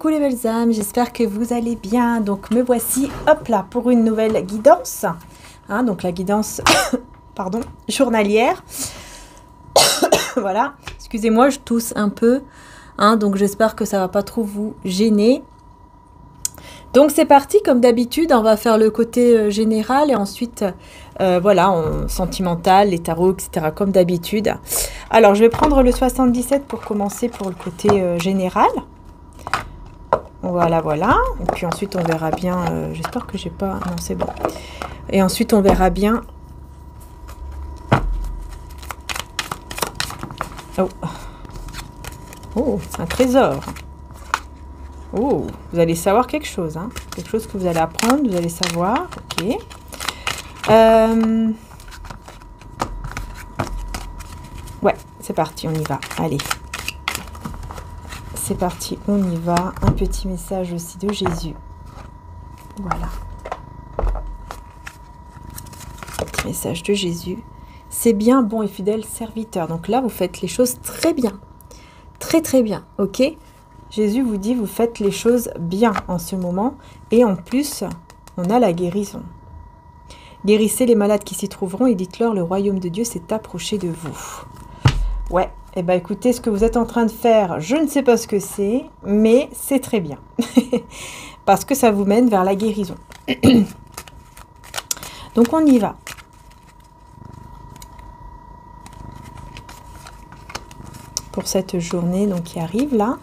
coucou les belles âmes, j'espère que vous allez bien. Donc me voici, hop là, pour une nouvelle guidance. Hein, donc la guidance, pardon, journalière. Voilà, excusez-moi, je tousse un peu. Hein, donc j'espère que ça va pas trop vous gêner. Donc c'est parti, comme d'habitude, on va faire le côté général et ensuite, voilà, sentimental, les tarots, etc. comme d'habitude. Alors je vais prendre le 77 pour commencer pour le côté général. Voilà, voilà. Et puis ensuite on verra bien, j'espère que j'ai pas... Non, c'est bon. Et ensuite on verra bien... Oh, oh, c'est un trésor. Oh, vous allez savoir quelque chose, hein. Quelque chose que vous allez apprendre, vous allez savoir. Ok. Ouais, c'est parti, on y va. Allez. C'est parti, on y va. Un petit message aussi de Jésus. Voilà. Petit message de Jésus. C'est bien, bon et fidèle serviteur. Donc là, vous faites les choses très bien. Très, très bien. Ok ? Jésus vous dit, vous faites les choses bien en ce moment. Et en plus, on a la guérison. Guérissez les malades qui s'y trouveront et dites-leur, le royaume de Dieu s'est approché de vous. Ouais, et bien écoutez, ce que vous êtes en train de faire, je ne sais pas ce que c'est, mais c'est très bien. Parce que ça vous mène vers la guérison. Donc on y va. Pour cette journée donc, qui arrive là.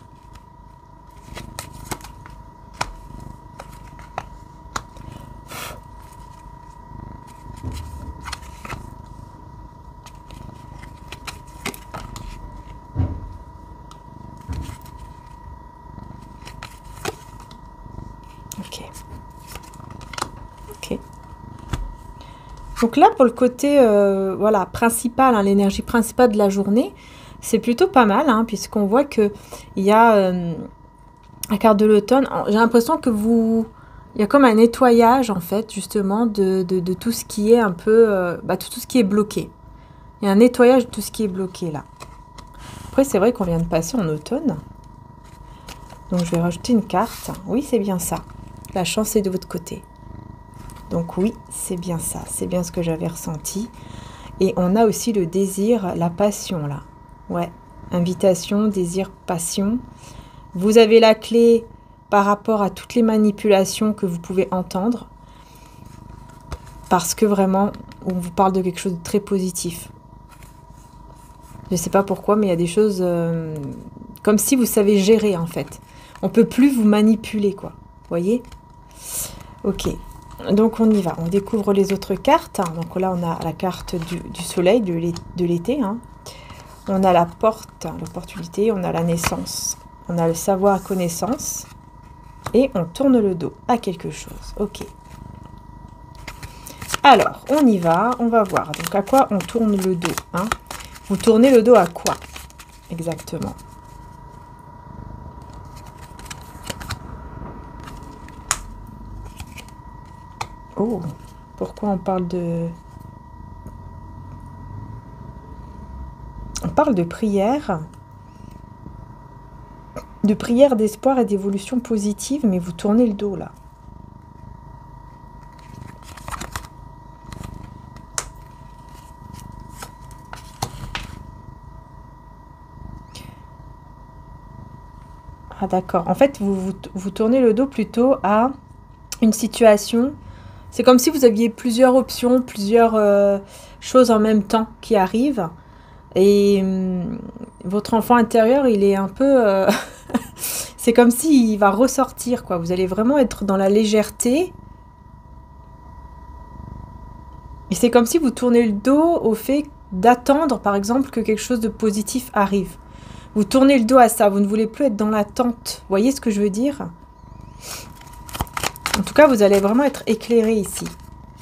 Donc là, pour le côté voilà, principal, hein, l'énergie principale de la journée, c'est plutôt pas mal, hein, puisqu'on voit qu'il y a la carte de l'automne. J'ai l'impression que il y a comme un nettoyage, en fait, justement, de tout ce qui est un peu... tout ce qui est bloqué. Il y a un nettoyage de tout ce qui est bloqué, là. Après, c'est vrai qu'on vient de passer en automne. Donc, je vais rajouter une carte. Oui, c'est bien ça. La chance est de votre côté. Donc oui, c'est bien ça, c'est bien ce que j'avais ressenti. Et on a aussi le désir, la passion là. Ouais, invitation, désir, passion. Vous avez la clé par rapport à toutes les manipulations que vous pouvez entendre. Parce que vraiment, on vous parle de quelque chose de très positif. Je ne sais pas pourquoi, mais il y a des choses comme si vous savez gérer en fait. On ne peut plus vous manipuler quoi. Vous voyez ? Ok. Donc on y va, on découvre les autres cartes. Donc là on a la carte du soleil, de l'été. Hein. On a la porte, l'opportunité, on a la naissance, on a le savoir, connaissance. Et on tourne le dos à quelque chose. Ok. Alors, on y va, on va voir. Donc à quoi on tourne le dos, hein. Vous tournez le dos à quoi exactement? Oh, pourquoi on parle de... On parle de prière d'espoir et d'évolution positive, mais vous tournez le dos là. Ah d'accord, en fait vous tournez le dos plutôt à une situation... C'est comme si vous aviez plusieurs options, plusieurs choses en même temps qui arrivent. Et votre enfant intérieur, il est un peu... c'est comme s'il va ressortir, quoi. Vous allez vraiment être dans la légèreté. Et c'est comme si vous tournez le dos au fait d'attendre, par exemple, que quelque chose de positif arrive. Vous tournez le dos à ça. Vous ne voulez plus être dans l'attente. Vous voyez ce que je veux dire ? En tout cas, vous allez vraiment être éclairé ici.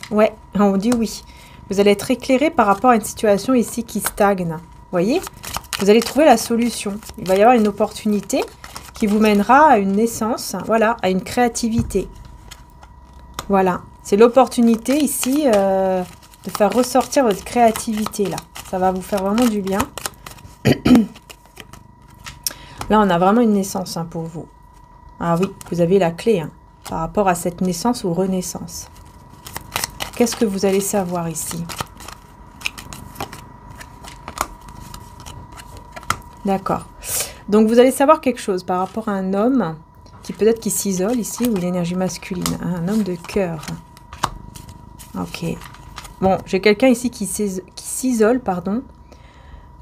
Ouais, on dit oui. Vous allez être éclairé par rapport à une situation ici qui stagne. Vous voyez ? Vous allez trouver la solution. Il va y avoir une opportunité qui vous mènera à une naissance, voilà, à une créativité. Voilà. C'est l'opportunité ici de faire ressortir votre créativité là. Ça va vous faire vraiment du bien. Là, on a vraiment une naissance hein, pour vous. Ah oui, vous avez la clé hein, par rapport à cette naissance ou renaissance. Qu'est-ce que vous allez savoir ici? D'accord. Donc, vous allez savoir quelque chose par rapport à un homme qui peut-être qui s'isole ici, ou une énergie masculine. Hein, un homme de cœur. Ok. Bon, j'ai quelqu'un ici qui s'isole, pardon.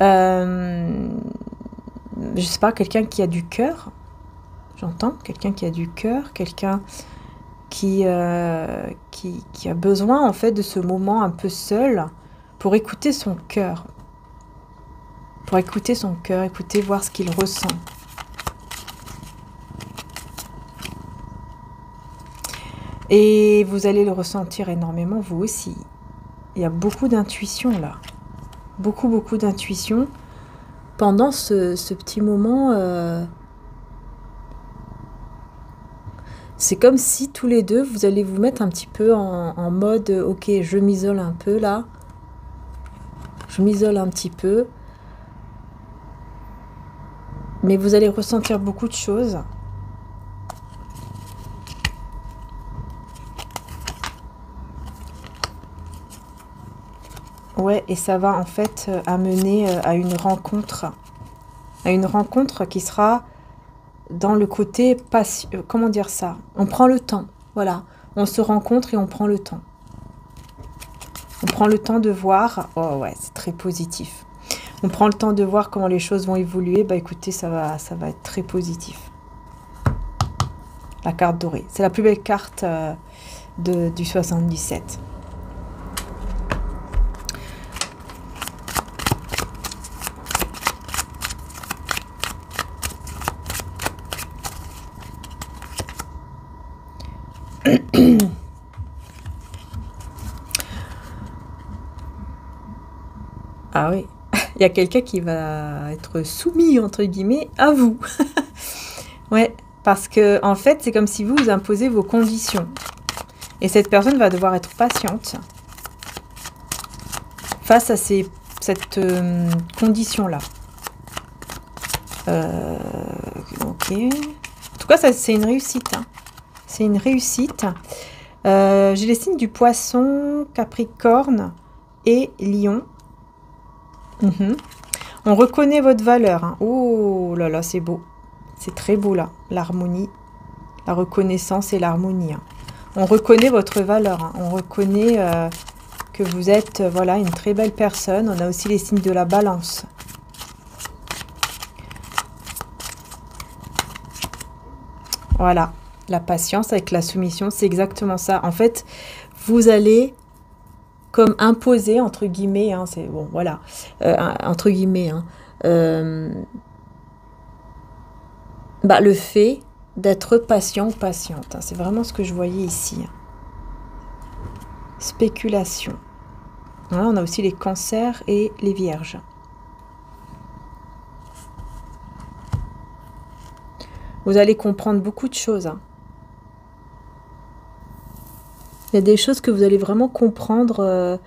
Je sais pas, quelqu'un qui a du cœur. J'entends, quelqu'un qui a du cœur, quelqu'un qui a besoin en fait de ce moment un peu seul pour écouter son cœur. Pour écouter son cœur, écouter, voir ce qu'il ressent. Et vous allez le ressentir énormément, vous aussi. Il y a beaucoup d'intuition là. Beaucoup d'intuition. Pendant ce petit moment, c'est comme si tous les deux, vous allez vous mettre un petit peu en mode, ok, je m'isole un peu là. Je m'isole un petit peu. Mais vous allez ressentir beaucoup de choses. Ouais, et ça va en fait amener à une rencontre qui sera dans le côté comment dire ça? On prend le temps, voilà. On se rencontre et on prend le temps. On prend le temps de voir. Oh ouais, c'est très positif. On prend le temps de voir comment les choses vont évoluer. Bah écoutez, ça va être très positif. La carte dorée. C'est la plus belle carte du 77. Ah oui, il y a quelqu'un qui va être soumis, entre guillemets, à vous. Ouais, parce que en fait, c'est comme si vous imposez vos conditions. Et cette personne va devoir être patiente face à cette condition-là. Ok. En tout cas, c'est une réussite. Hein. C'est une réussite. J'ai les signes du poisson, Capricorne et Lion. On reconnaît votre valeur. Hein. Oh là là, c'est beau. C'est très beau là. L'harmonie, la reconnaissance et l'harmonie. Hein. On reconnaît votre valeur. Hein. On reconnaît que vous êtes voilà, une très belle personne. On a aussi les signes de la balance. Voilà. La patience avec la soumission, c'est exactement ça. En fait, vous allez comme imposer, entre guillemets, hein, c'est bon, voilà, entre guillemets, hein, bah, le fait d'être patient ou patiente. Hein, c'est vraiment ce que je voyais ici. Hein. Spéculation. Voilà, on a aussi les cancers et les vierges. Vous allez comprendre beaucoup de choses. Hein. Il y a des choses que vous allez vraiment comprendre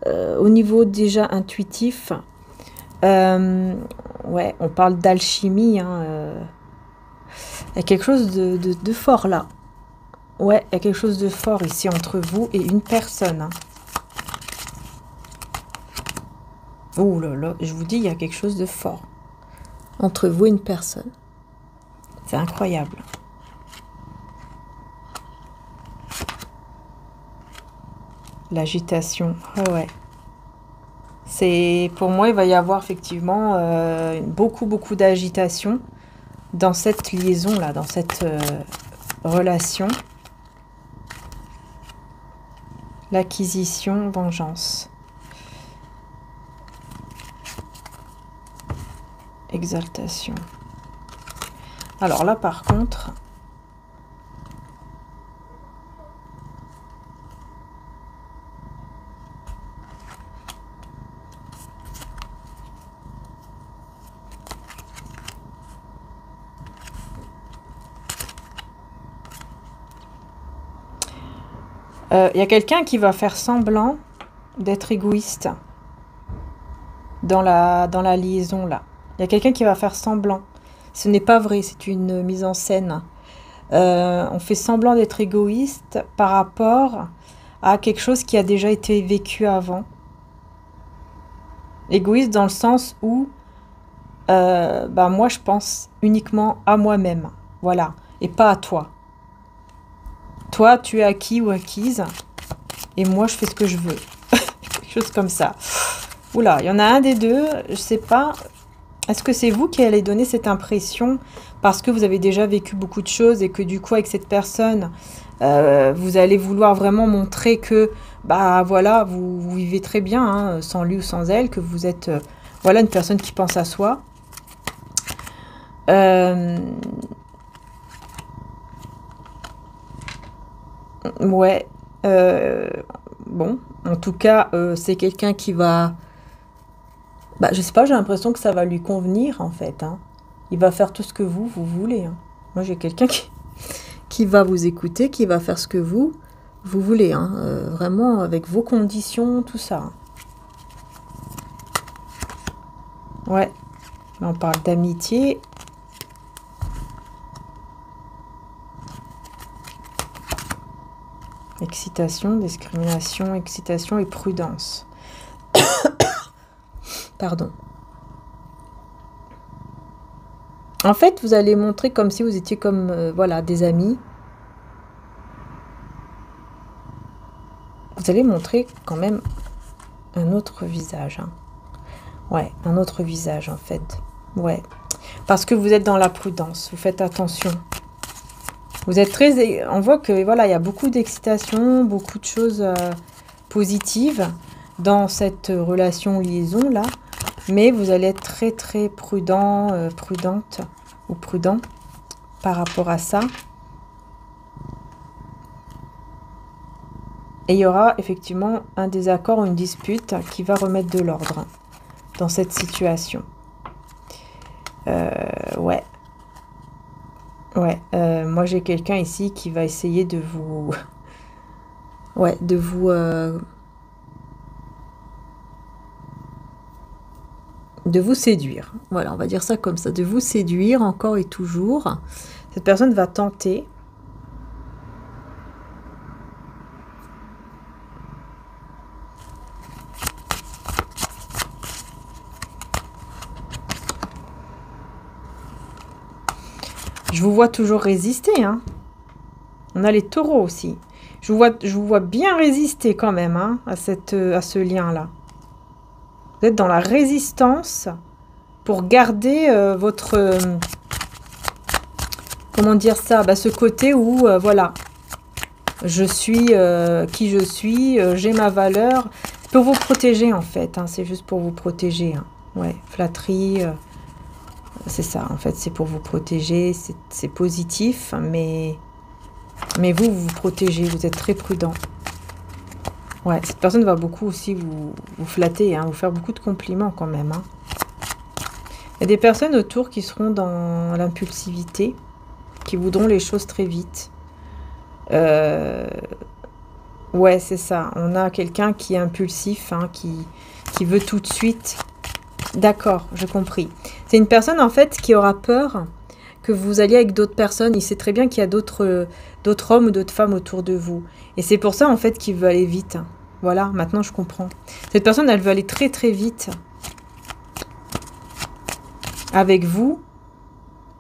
au niveau déjà intuitif. Ouais, on parle d'alchimie. Hein, il y a quelque chose de fort là. Ouais, il y a quelque chose de fort ici entre vous et une personne. Hein. Oh là là, je vous dis, il y a quelque chose de fort entre vous et une personne. C'est incroyable. L'agitation, ouais. C'est pour moi, il va y avoir effectivement beaucoup d'agitation dans cette liaison-là, dans cette relation. L'acquisition, vengeance. Exaltation. Alors là, par contre... y a quelqu'un qui va faire semblant d'être égoïste dans la liaison là. Il y a quelqu'un qui va faire semblant. Ce n'est pas vrai, c'est une mise en scène. On fait semblant d'être égoïste par rapport à quelque chose qui a déjà été vécu avant. Égoïste dans le sens où bah moi je pense uniquement à moi-même, voilà, et pas à toi. Toi, tu es acquis ou acquise, et moi je fais ce que je veux. Quelque chose comme ça. Oula, il y en a un des deux, je sais pas. Est-ce que c'est vous qui allez donner cette impression parce que vous avez déjà vécu beaucoup de choses et que du coup avec cette personne, vous allez vouloir vraiment montrer que bah voilà, vous vivez très bien hein, sans lui ou sans elle, que vous êtes voilà une personne qui pense à soi. Ouais. Bon, en tout cas, c'est quelqu'un qui va... Bah, je sais pas, j'ai l'impression que ça va lui convenir, en fait, hein. Il va faire tout ce que vous voulez, hein. Moi, j'ai quelqu'un qui va vous écouter, qui va faire ce que vous voulez, hein. Vraiment, avec vos conditions, tout ça, hein. Ouais. Là, on parle d'amitié. Excitation, discrimination, excitation et prudence. Pardon. En fait, vous allez montrer comme si vous étiez comme, voilà, des amis. Vous allez montrer quand même un autre visage, hein. Ouais, un autre visage, en fait. Ouais. Parce que vous êtes dans la prudence. Vous faites attention. Vous êtes très... On voit que, voilà, il y a beaucoup d'excitation, beaucoup de choses positives dans cette relation-liaison-là. Mais vous allez être très, très prudent, prudente ou prudent par rapport à ça. Et il y aura effectivement un désaccord ou une dispute qui va remettre de l'ordre dans cette situation. Ouais. Ouais. Moi, j'ai quelqu'un ici qui va essayer de vous... Ouais, de vous séduire. Voilà, on va dire ça comme ça. De vous séduire encore et toujours. Cette personne va tenter. Je vous vois toujours résister, hein. On a les taureaux aussi. Je vous vois bien résister quand même, hein, à ce lien-là. Vous êtes dans la résistance pour garder votre... comment dire ça? Bah, ce côté où, voilà, je suis qui je suis, j'ai ma valeur. C'est pour vous protéger, en fait, hein, c'est juste pour vous protéger, hein. Ouais, flatterie... c'est ça, en fait, c'est pour vous protéger, c'est positif, mais vous vous protégez, vous êtes très prudent. Ouais, cette personne va beaucoup aussi vous flatter, hein, vous faire beaucoup de compliments quand même, hein. Il y a des personnes autour qui seront dans l'impulsivité, qui voudront les choses très vite. Ouais, c'est ça, on a quelqu'un qui est impulsif, hein, qui veut tout de suite... D'accord, j'ai compris. C'est une personne, en fait, qui aura peur que vous alliez avec d'autres personnes. Il sait très bien qu'il y a d'autres hommes ou d'autres femmes autour de vous. Et c'est pour ça, en fait, qu'il veut aller vite. Voilà, maintenant, je comprends. Cette personne, elle veut aller très, très vite avec vous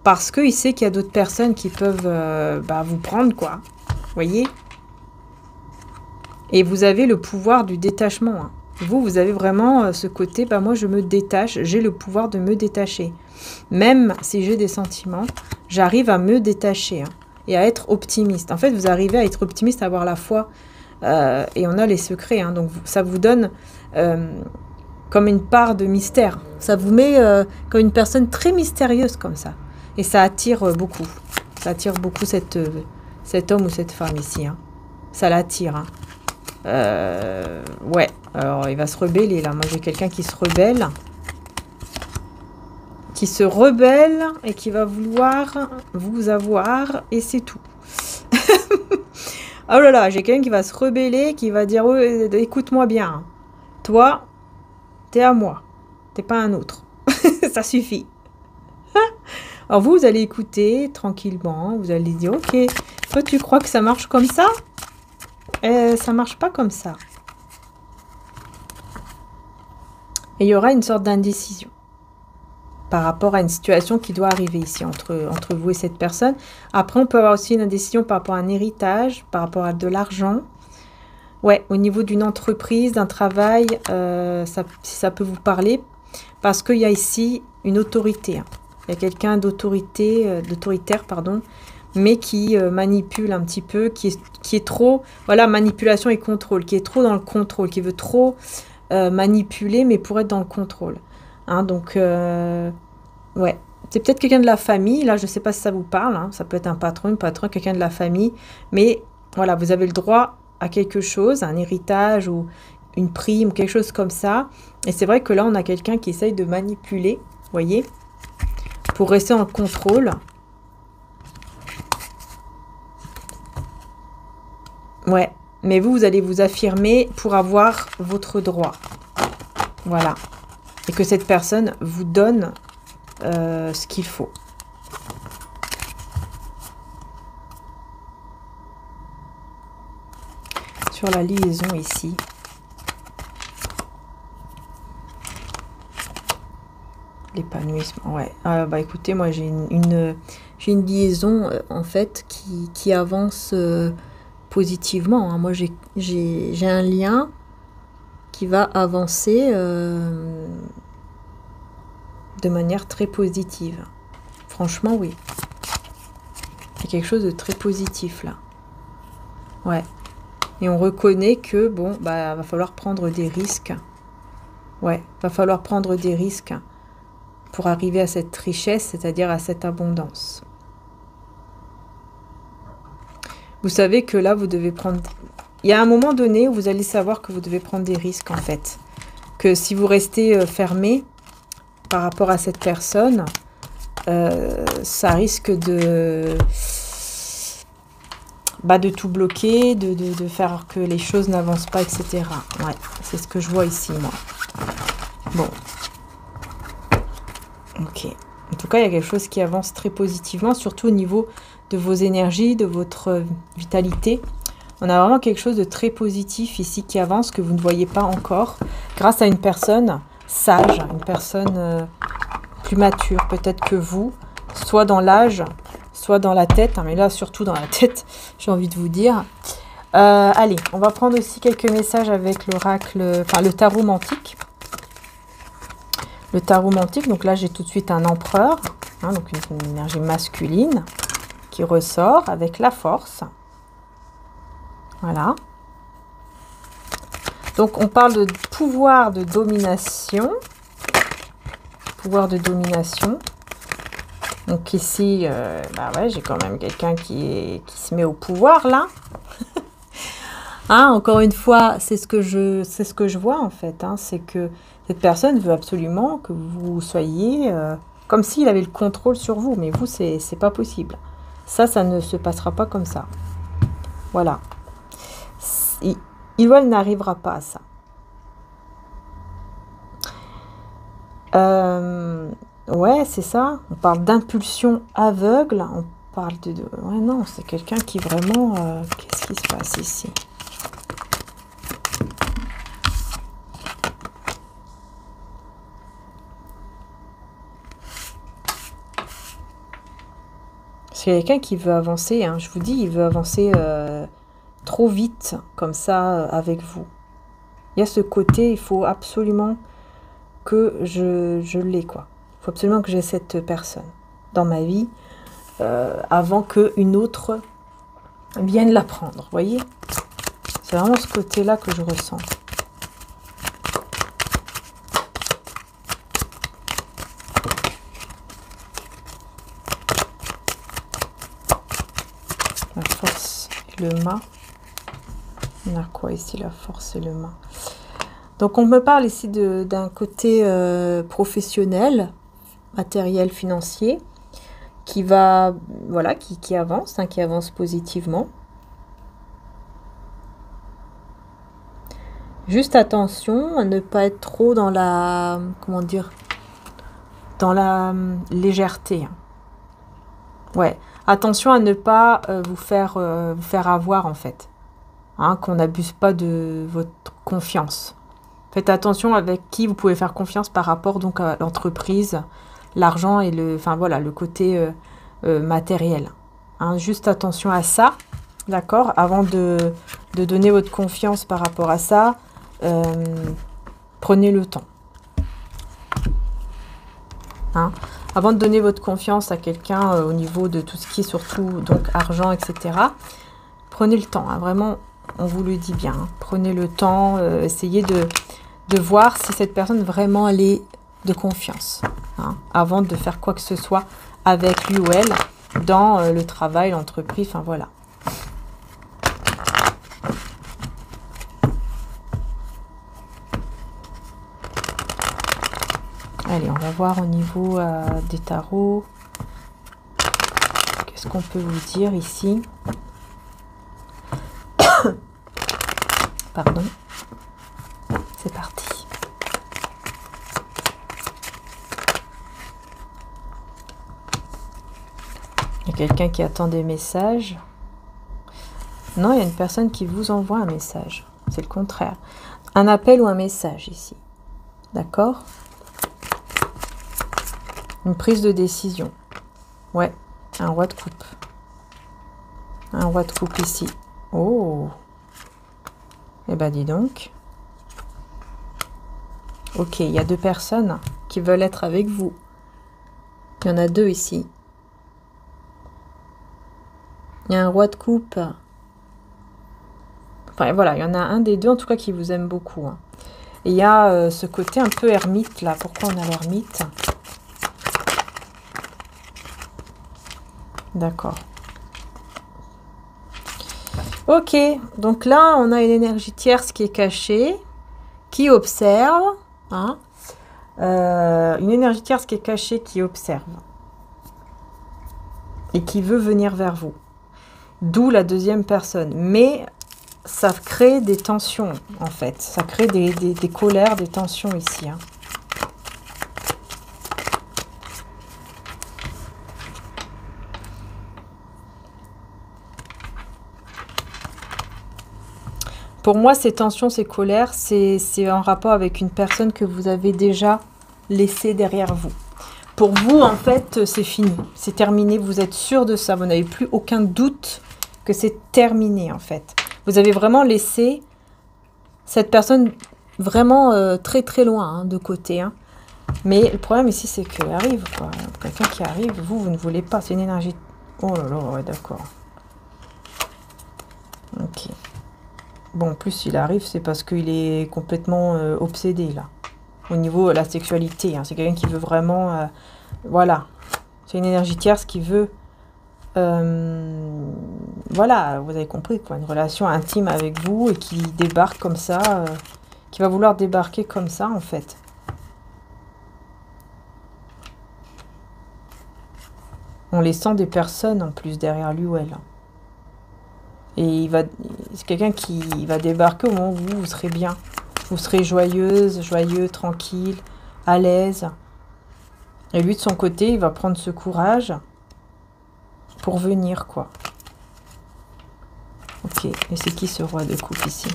parce qu'il sait qu'il y a d'autres personnes qui peuvent bah, vous prendre, quoi. Vous voyez? Et vous avez le pouvoir du détachement, hein. Vous avez vraiment ce côté, bah moi je me détache, j'ai le pouvoir de me détacher. Même si j'ai des sentiments, j'arrive à me détacher, hein, et à être optimiste. En fait, vous arrivez à être optimiste, à avoir la foi, et on a les secrets, hein, donc ça vous donne comme une part de mystère. Ça vous met comme une personne très mystérieuse comme ça. Et ça attire beaucoup. Ça attire beaucoup cet homme ou cette femme ici, hein. Ça l'attire, hein. Ouais, alors il va se rebeller là. Moi j'ai quelqu'un qui se rebelle. Et qui va vouloir vous avoir et c'est tout. Oh là là, j'ai quelqu'un qui va se rebeller, qui va dire oh, écoute-moi bien, hein. Toi, t'es à moi, t'es pas un autre. Ça suffit. Alors vous allez écouter tranquillement, vous allez dire, ok, toi tu crois que ça marche comme ça? Ça marche pas comme ça. Et il y aura une sorte d'indécision par rapport à une situation qui doit arriver ici entre vous et cette personne. Après, on peut avoir aussi une indécision par rapport à un héritage, par rapport à de l'argent. Ouais, au niveau d'une entreprise, d'un travail, si ça peut vous parler, parce qu'il y a ici une autorité. Hein. Il y a quelqu'un d'autoritaire, pardon, mais qui manipule un petit peu, qui est trop, voilà, manipulation et contrôle, qui est trop dans le contrôle, qui veut trop manipuler, mais pour être dans le contrôle. Hein, donc, ouais, c'est peut-être quelqu'un de la famille, là, je ne sais pas si ça vous parle, hein, ça peut être un patron, une patronne, quelqu'un de la famille, mais voilà, vous avez le droit à quelque chose, un héritage ou une prime, quelque chose comme ça, et c'est vrai que là, on a quelqu'un qui essaye de manipuler, vous voyez, pour rester en contrôle. Ouais, mais vous allez vous affirmer pour avoir votre droit. Voilà. Et que cette personne vous donne ce qu'il faut. Sur la liaison ici. L'épanouissement, ouais. Bah écoutez, moi j'ai une liaison en fait qui avance positivement. Hein. Moi j'ai un lien qui va avancer de manière très positive. Franchement, oui. Il y a quelque chose de très positif là. Ouais. Et on reconnaît que, bon, bah, va falloir prendre des risques. Ouais, va falloir prendre des risques pour arriver à cette richesse, c'est-à-dire à cette abondance. Vous savez que là, vous devez prendre... Il y a un moment donné où vous allez savoir que vous devez prendre des risques, en fait. Que si vous restez fermé par rapport à cette personne, ça risque de tout bloquer, de faire que les choses n'avancent pas, etc. Ouais, c'est ce que je vois ici, moi. Bon. Ok. En tout cas, il y a quelque chose qui avance très positivement, surtout au niveau de vos énergies, de votre vitalité. On a vraiment quelque chose de très positif ici qui avance, que vous ne voyez pas encore, grâce à une personne sage, une personne plus mature, peut-être que vous, soit dans l'âge, soit dans la tête, hein, mais là surtout dans la tête, j'ai envie de vous dire. Allez, on va prendre aussi quelques messages avec l'oracle, enfin le tarot mantique. Le tarot mantique, donc là j'ai tout de suite un empereur, hein, donc une énergie masculine qui ressort avec la force. Voilà. Donc on parle de pouvoir de domination. Pouvoir de domination. Donc ici, bah ouais, j'ai quand même quelqu'un qui se met au pouvoir là. Hein, encore une fois, c'est ce que je vois en fait. Hein, c'est que cette personne veut absolument que vous soyez comme s'il avait le contrôle sur vous. Mais vous, c'est pas possible. Ça ne se passera pas comme ça. Voilà. Il ou elle n'arrivera pas à ça. Ouais, c'est ça. On parle d'impulsion aveugle. On parle de... Ouais, non, c'est quelqu'un qui vraiment... Qu'est-ce qui se passe ici? C'est quelqu'un qui veut avancer. Hein. Je vous dis, il veut avancer trop vite, comme ça, avec vous. Il y a ce côté, il faut absolument que je l'ai, quoi. Il faut absolument que j'ai cette personne dans ma vie avant qu'une autre vienne la prendre, vous voyez? C'est vraiment ce côté-là que je ressens. La force et le mât. On a quoi ici, la force et le mât? Donc on me parle ici d'un côté professionnel, matériel, financier, qui va, voilà, qui avance, hein, qui avance positivement. Juste attention à ne pas être trop dans la, comment dire, dans la légèreté. Ouais, attention à ne pas vous faire avoir en fait. Hein, qu'on n'abuse pas de votre confiance. Faites attention avec qui vous pouvez faire confiance par rapport donc à l'entreprise, l'argent et le côté matériel. Hein, juste attention à ça, d'accord? Avant de donner votre confiance par rapport à ça, prenez le temps. Hein? Avant de donner votre confiance à quelqu'un au niveau de tout ce qui est surtout donc argent, etc., prenez le temps. Hein, vraiment, on vous le dit bien. Hein, prenez le temps, essayez de voir si cette personne vraiment elle est de confiance. Hein, avant de faire quoi que ce soit avec lui ou elle dans le travail, l'entreprise, enfin voilà. Allez, on va voir au niveau des tarots. Qu'est-ce qu'on peut vous dire ici? Pardon. C'est parti. Il y a quelqu'un qui attend des messages. Non, il y a une personne qui vous envoie un message. C'est le contraire. Un appel ou un message ici. D'accord? Une prise de décision. Ouais, un roi de coupe. Un roi de coupe ici. Oh! Eh ben, dis donc. Ok, il y a deux personnes qui veulent être avec vous. Il y en a deux ici. Il y a un roi de coupe. Enfin, voilà, il y en a un des deux, en tout cas, qui vous aime beaucoup. Hein. Et il y a ce côté un peu ermite, là. Pourquoi on a l'ermite? D'accord. Ok, donc là, on a une énergie tierce qui est cachée, qui observe. Hein, une énergie tierce qui est cachée, qui observe. Et qui veut venir vers vous. D'où la deuxième personne. Mais ça crée des tensions, en fait. Ça crée des colères, des tensions ici. Hein. Pour moi, ces tensions, ces colères, c'est en rapport avec une personne que vous avez déjà laissée derrière vous. Pour vous, en fait, c'est fini. C'est terminé. Vous êtes sûr de ça. Vous n'avez plus aucun doute que c'est terminé, en fait. Vous avez vraiment laissé cette personne vraiment très, très loin hein, de côté. Hein. Mais le problème ici, c'est qu'elle arrive, quoi. Quelqu'un qui arrive, vous ne voulez pas. C'est une énergie... Oh là là, ouais, d'accord. Ok. Bon, en plus, il arrive, c'est parce qu'il est complètement obsédé, là. Au niveau de la sexualité. Hein. C'est quelqu'un qui veut vraiment... voilà. C'est une énergie tierce qui veut... voilà, vous avez compris, quoi. Une relation intime avec vous et qui débarque comme ça. Qui va vouloir débarquer comme ça, en fait. En laissant des personnes, en plus, derrière lui ou elle. Et c'est quelqu'un qui va débarquer au moment où vous serez bien. Vous serez joyeuse, joyeux, tranquille, à l'aise. Et lui, de son côté, il va prendre ce courage pour venir, quoi. Ok, et c'est qui ce roi de coupe ici?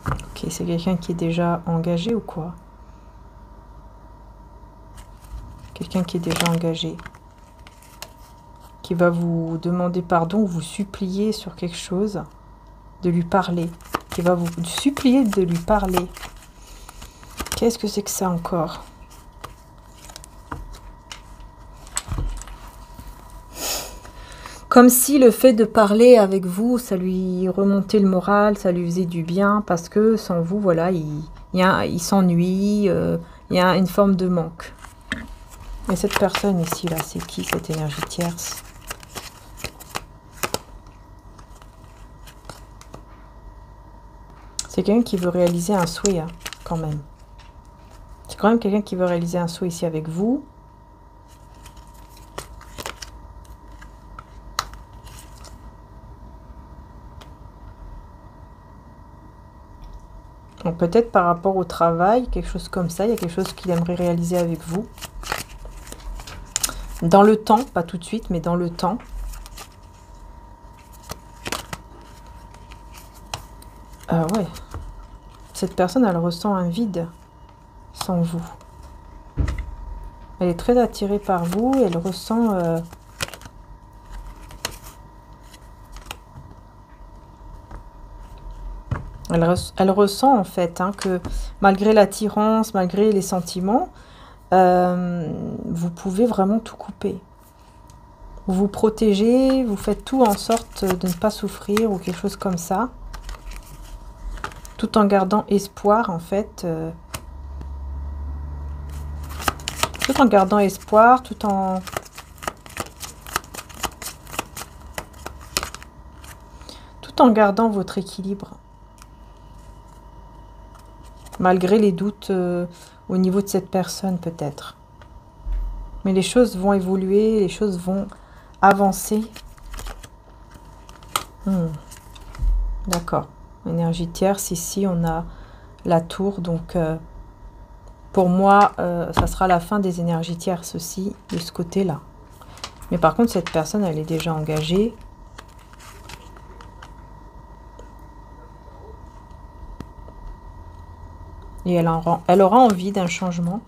Ok, c'est quelqu'un qui est déjà engagé ou quoi? Quelqu'un qui est déjà engagé, qui va vous demander pardon, vous supplier sur quelque chose, de lui parler, qui va vous supplier de lui parler. Qu'est-ce que c'est que ça encore? Comme si le fait de parler avec vous, ça lui remontait le moral, ça lui faisait du bien, parce que sans vous, voilà, il s'ennuie, il y a une forme de manque. Et cette personne ici, là, c'est qui cette énergie tierce? C'est quelqu'un qui veut réaliser un souhait, hein, quand même. C'est quand même quelqu'un qui veut réaliser un souhait ici avec vous. Donc peut-être par rapport au travail, quelque chose comme ça, il y a quelque chose qu'il aimerait réaliser avec vous. Dans le temps, pas tout de suite, mais dans le temps. Ouais. Cette personne, elle ressent un vide sans vous. Elle est très attirée par vous, elle ressent... Elle ressent en fait hein, que malgré l'attirance, malgré les sentiments, vous pouvez vraiment tout couper. Vous vous protégez, vous faites tout en sorte de ne pas souffrir ou quelque chose comme ça. Tout en gardant espoir en fait. Tout en gardant espoir, tout en gardant votre équilibre. Malgré les doutes au niveau de cette personne peut-être. Mais les choses vont évoluer, les choses vont avancer. D'accord. Énergie tierce, ici on a la tour. Donc pour moi, ça sera la fin des énergies tierces aussi, de ce côté-là. Mais par contre, cette personne, elle est déjà engagée. Et elle aura envie d'un changement.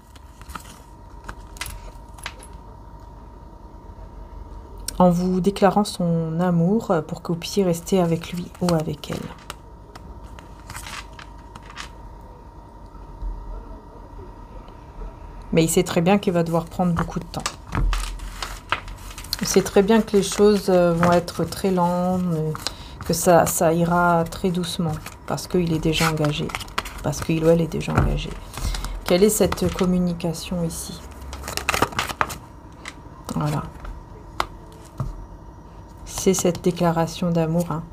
En vous déclarant son amour pour que vous puissiez rester avec lui ou avec elle. Mais il sait très bien qu'il va devoir prendre beaucoup de temps. Il sait très bien que les choses vont être très lentes, que ça ira très doucement, parce qu'il est déjà engagé. Parce qu'il ou elle est déjà engagé. Quelle est cette communication ici? Voilà. C'est cette déclaration d'amour hein,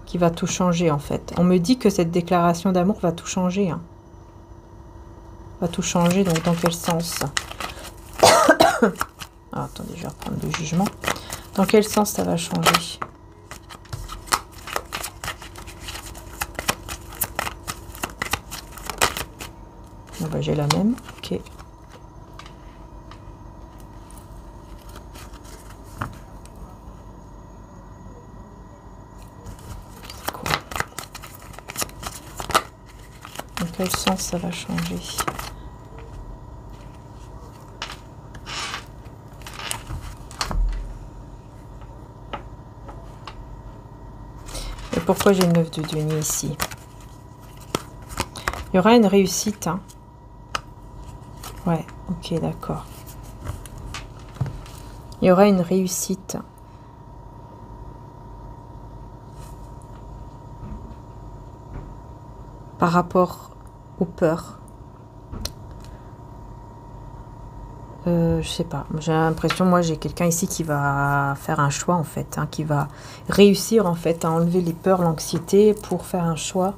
qui va tout changer en fait. On me dit que cette déclaration d'amour va tout changer. Hein. Va tout changer, donc dans quel sens? Attendez, je vais reprendre le jugement. Dans quel sens ça va changer? Bon, bah, j'ai la même, ok. Dans quel sens ça va changer? Et pourquoi j'ai le 9 de denier ici? Il y aura une réussite, hein. Ouais, ok, d'accord. Il y aura une réussite. Par rapport aux peurs. Je sais pas. J'ai l'impression, moi, j'ai quelqu'un ici qui va faire un choix, en fait. Hein, qui va réussir, en fait, à enlever les peurs, l'anxiété pour faire un choix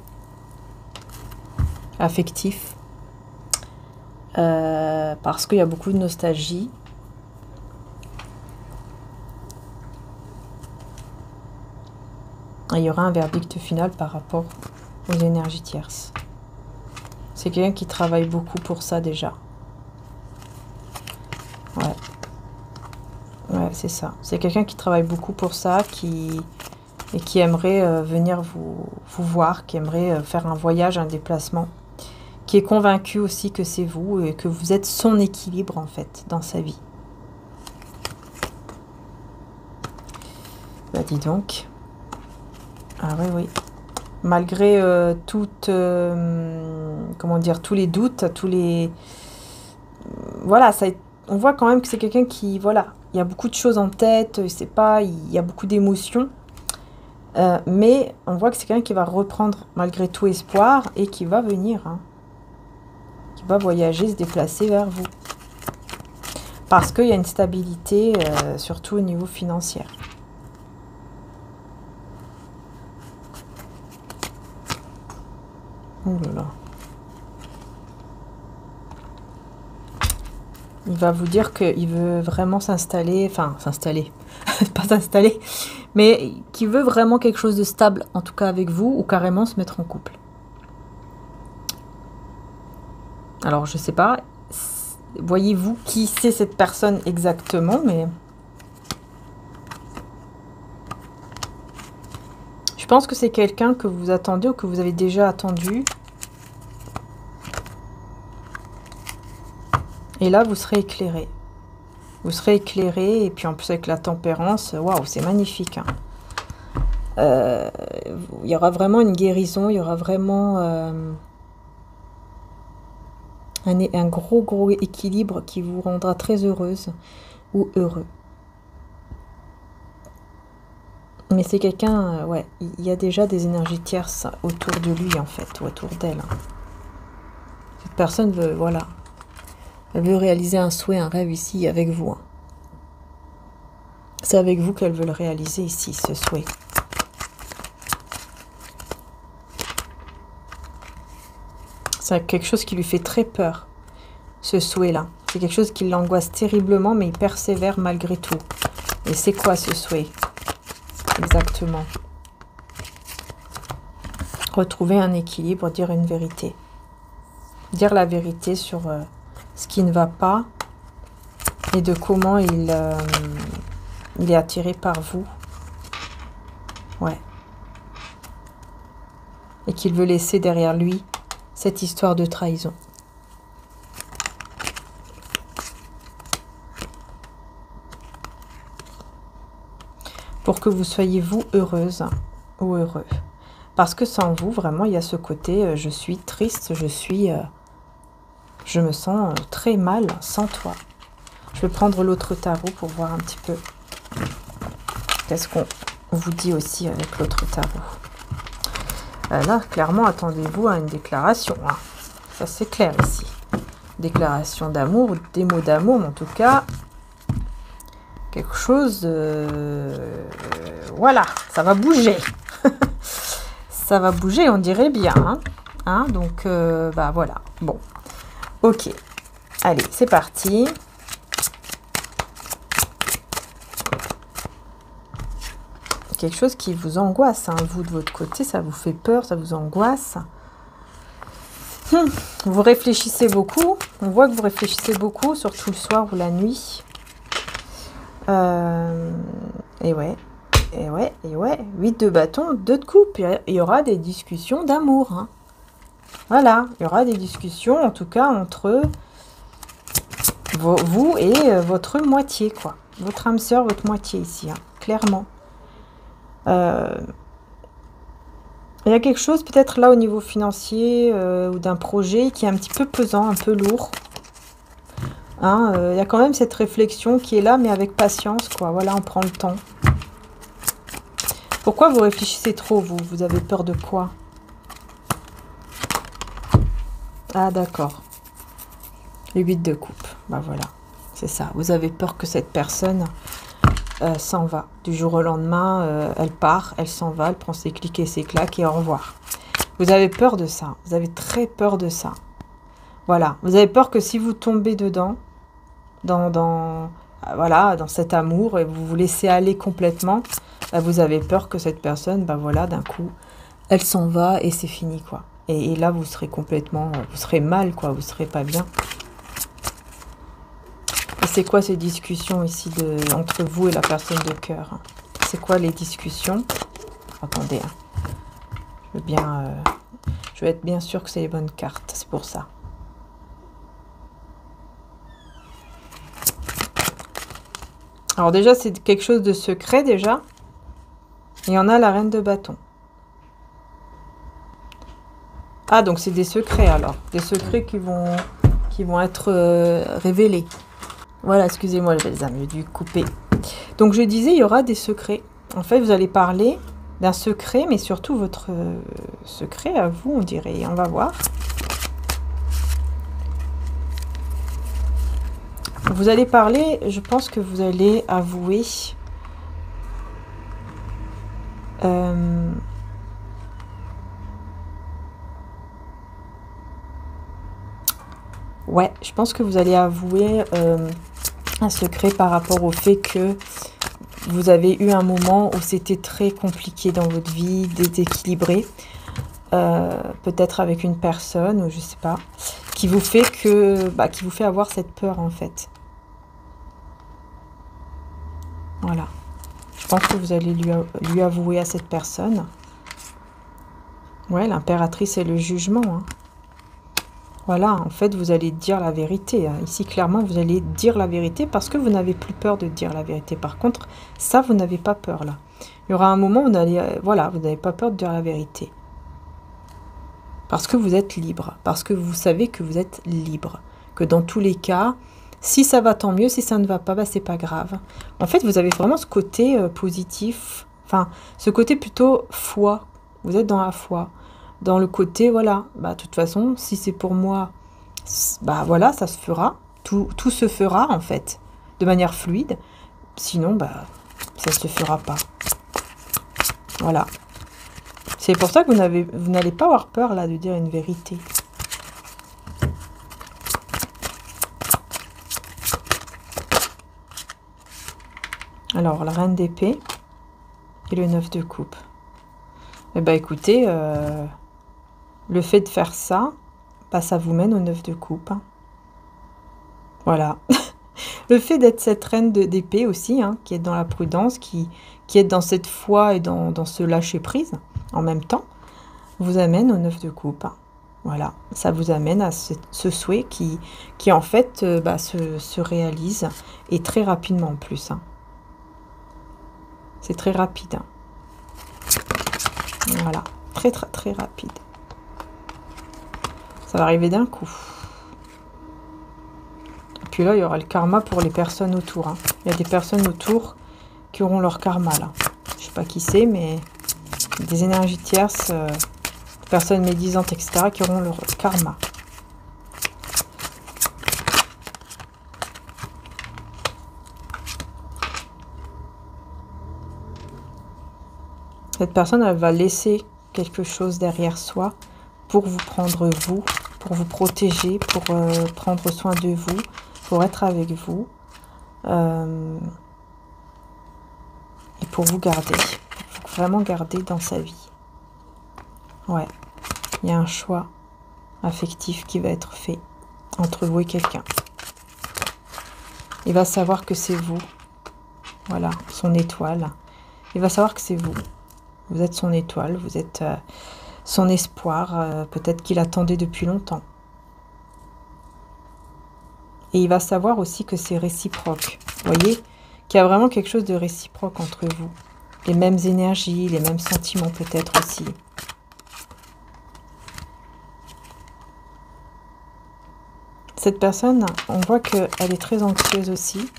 affectif. Parce qu'il y a beaucoup de nostalgie. Et il y aura un verdict final par rapport aux énergies tierces. C'est quelqu'un qui travaille beaucoup pour ça déjà. Ouais. Ouais, c'est ça. C'est quelqu'un qui travaille beaucoup pour ça, qui aimerait venir vous voir, qui aimerait faire un voyage, un déplacement, qui est convaincu aussi que c'est vous et que vous êtes son équilibre en fait dans sa vie. Bah dis donc. Ah oui, oui. Malgré comment dire, tous les doutes, tous les... Voilà, ça, on voit quand même que c'est quelqu'un qui, voilà, il y a beaucoup de choses en tête, il sait pas, il y a beaucoup d'émotions. Mais on voit que c'est quelqu'un qui va reprendre malgré tout espoir et qui va venir, hein, qui va voyager, se déplacer vers vous. Parce qu'il y a une stabilité, surtout au niveau financier. Oh là là. Il va vous dire qu'il veut vraiment s'installer, enfin s'installer, pas s'installer, mais qu'il veut vraiment quelque chose de stable, en tout cas avec vous, ou carrément se mettre en couple. Alors, je sais pas, voyez-vous qui c'est cette personne exactement, mais je pense que c'est quelqu'un que vous attendez ou que vous avez déjà attendu. Et là, vous serez éclairé. Vous serez éclairé, et puis en plus avec la tempérance, waouh, c'est magnifique. Hein. Il y aura vraiment une guérison, il y aura vraiment un gros équilibre qui vous rendra très heureuse ou heureux. Mais c'est quelqu'un, ouais, il y a déjà des énergies tierces autour de lui en fait, ou autour d'elle. Hein. Cette personne veut, voilà, elle veut réaliser un souhait, un rêve ici avec vous. Hein. C'est avec vous qu'elle veut le réaliser ici, ce souhait. C'est quelque chose qui lui fait très peur, ce souhait-là. C'est quelque chose qui l'angoisse terriblement, mais il persévère malgré tout. Et c'est quoi ce souhait? Exactement. Retrouver un équilibre, dire une vérité. Dire la vérité sur ce qui ne va pas et de comment il est attiré par vous. Ouais. Et qu'il veut laisser derrière lui cette histoire de trahison. Pour que vous soyez, vous, heureuse ou heureux. Parce que sans vous, vraiment, il y a ce côté, je suis triste, je me sens très mal sans toi. Je vais prendre l'autre tarot pour voir un petit peu qu'est-ce qu'on vous dit aussi avec l'autre tarot. Là, clairement, attendez-vous à une déclaration. Hein. Ça, c'est clair ici. Déclaration d'amour, des mots d'amour, mais en tout cas, quelque chose... voilà, ça va bouger. Ça va bouger, on dirait bien. Hein, donc, bah voilà. Bon, ok. Allez, c'est parti. Quelque chose qui vous angoisse, hein. Vous de votre côté, ça vous fait peur, ça vous angoisse. Vous réfléchissez beaucoup, on voit que vous réfléchissez beaucoup, surtout le soir ou la nuit. Et ouais, 8 de bâton, 2 de coupe, il y aura des discussions d'amour. Hein. Voilà, il y aura des discussions, en tout cas, entre vous et votre moitié, quoi. Votre âme sœur, votre moitié ici, hein, clairement. Il y a quelque chose peut-être là au niveau financier ou d'un projet qui est un petit peu pesant, un peu lourd. Hein, il y a quand même cette réflexion qui est là, mais avec patience, quoi. Voilà, on prend le temps. Pourquoi vous réfléchissez trop, vous? Vous avez peur de quoi? Ah, d'accord. Le 8 de coupe. Bah voilà, c'est ça. Vous avez peur que cette personne... s'en va. Du jour au lendemain, elle part, elle s'en va, elle prend ses clics et ses claques et au revoir. Vous avez peur de ça. Vous avez très peur de ça. Voilà. Vous avez peur que si vous tombez dedans, voilà, dans cet amour et vous vous laissez aller complètement, bah, vous avez peur que cette personne, bah voilà, d'un coup, elle s'en va et c'est fini, quoi. Et là, vous serez complètement, vous serez mal, quoi. Vous serez pas bien. C'est quoi ces discussions ici entre vous et la personne de cœur? C'est quoi les discussions? Attendez, hein. Je veux être bien sûr que c'est les bonnes cartes, c'est pour ça. Alors déjà, c'est quelque chose de secret déjà. Il y en a la reine de bâton. Ah, donc c'est des secrets alors. Des secrets qui vont être révélés. Voilà, excusez-moi les amis, j'ai dû couper. Donc je disais, il y aura des secrets. En fait, vous allez parler d'un secret, mais surtout votre secret à vous, on dirait. On va voir. Vous allez parler, je pense que vous allez avouer... Ouais, je pense que vous allez avouer un secret par rapport au fait que vous avez eu un moment où c'était très compliqué dans votre vie, déséquilibré, peut-être avec une personne, ou je sais pas, qui vous fait que, qui vous fait avoir cette peur en fait. Voilà. Je pense que vous allez lui avouer à cette personne. Ouais, l'impératrice et le jugement. Hein. Voilà, en fait, vous allez dire la vérité. Hein. Ici, clairement, vous allez dire la vérité parce que vous n'avez plus peur de dire la vérité. Par contre, ça, vous n'avez pas peur, là. Il y aura un moment où voilà, vous n'avez pas peur de dire la vérité. Parce que vous êtes libre. Parce que vous savez que vous êtes libre. Que dans tous les cas, si ça va, tant mieux. Si ça ne va pas, c'est pas grave. En fait, vous avez vraiment ce côté positif. Enfin, ce côté plutôt foi. Vous êtes dans la foi. Dans le côté, voilà, de toute façon, si c'est pour moi, voilà, ça se fera. Tout se fera, en fait, de manière fluide. Sinon, ça ne se fera pas. Voilà. C'est pour ça que vous n'allez pas avoir peur, là, de dire une vérité. Alors, la reine d'épée et le 9 de coupe. Eh bien, écoutez... le fait de faire ça, ça vous mène au 9 de coupe. Hein. Voilà. Le fait d'être cette reine d'épée aussi, hein, qui est dans la prudence, qui est dans cette foi et dans ce lâcher-prise en même temps, vous amène au 9 de coupe. Hein. Voilà. Ça vous amène à ce souhait qui en fait se réalise et très rapidement en plus. Hein. C'est très rapide. Hein. Voilà. Très, très, très rapide. Ça va arriver d'un coup. Et puis là, il y aura le karma pour les personnes autour. Hein. Il y a des personnes autour qui auront leur karma, là. Je sais pas qui c'est, mais des énergies tierces, des personnes médisantes, etc., qui auront leur karma. Cette personne, elle va laisser quelque chose derrière soi pour vous prendre vous, pour vous protéger, pour prendre soin de vous, pour être avec vous et pour vous garder, pour vraiment garder dans sa vie. Ouais, il y a un choix affectif qui va être fait entre vous et quelqu'un. Il va savoir que c'est vous, voilà, son étoile. Il va savoir que c'est vous. Vous êtes son étoile, vous êtes... son espoir, peut-être qu'il attendait depuis longtemps. Et il va savoir aussi que c'est réciproque. Vous voyez qu'il y a vraiment quelque chose de réciproque entre vous. Les mêmes énergies, les mêmes sentiments peut-être aussi. Cette personne, on voit qu'elle est très anxieuse aussi.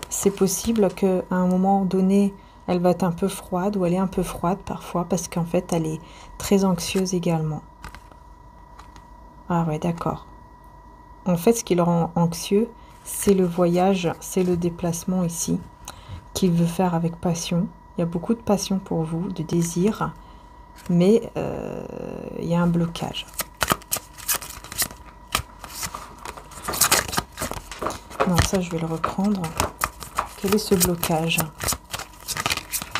C'est possible qu'à un moment donné, elle va être un peu froide ou elle est un peu froide parfois parce qu'en fait, elle est très anxieuse également. Ah ouais, d'accord. En fait, ce qui le rend anxieux, c'est le voyage, c'est le déplacement ici, qu'il veut faire avec passion. Il y a beaucoup de passion pour vous, de désir, mais il y a un blocage. Non, ça, je vais le reprendre. Quel est ce blocage ?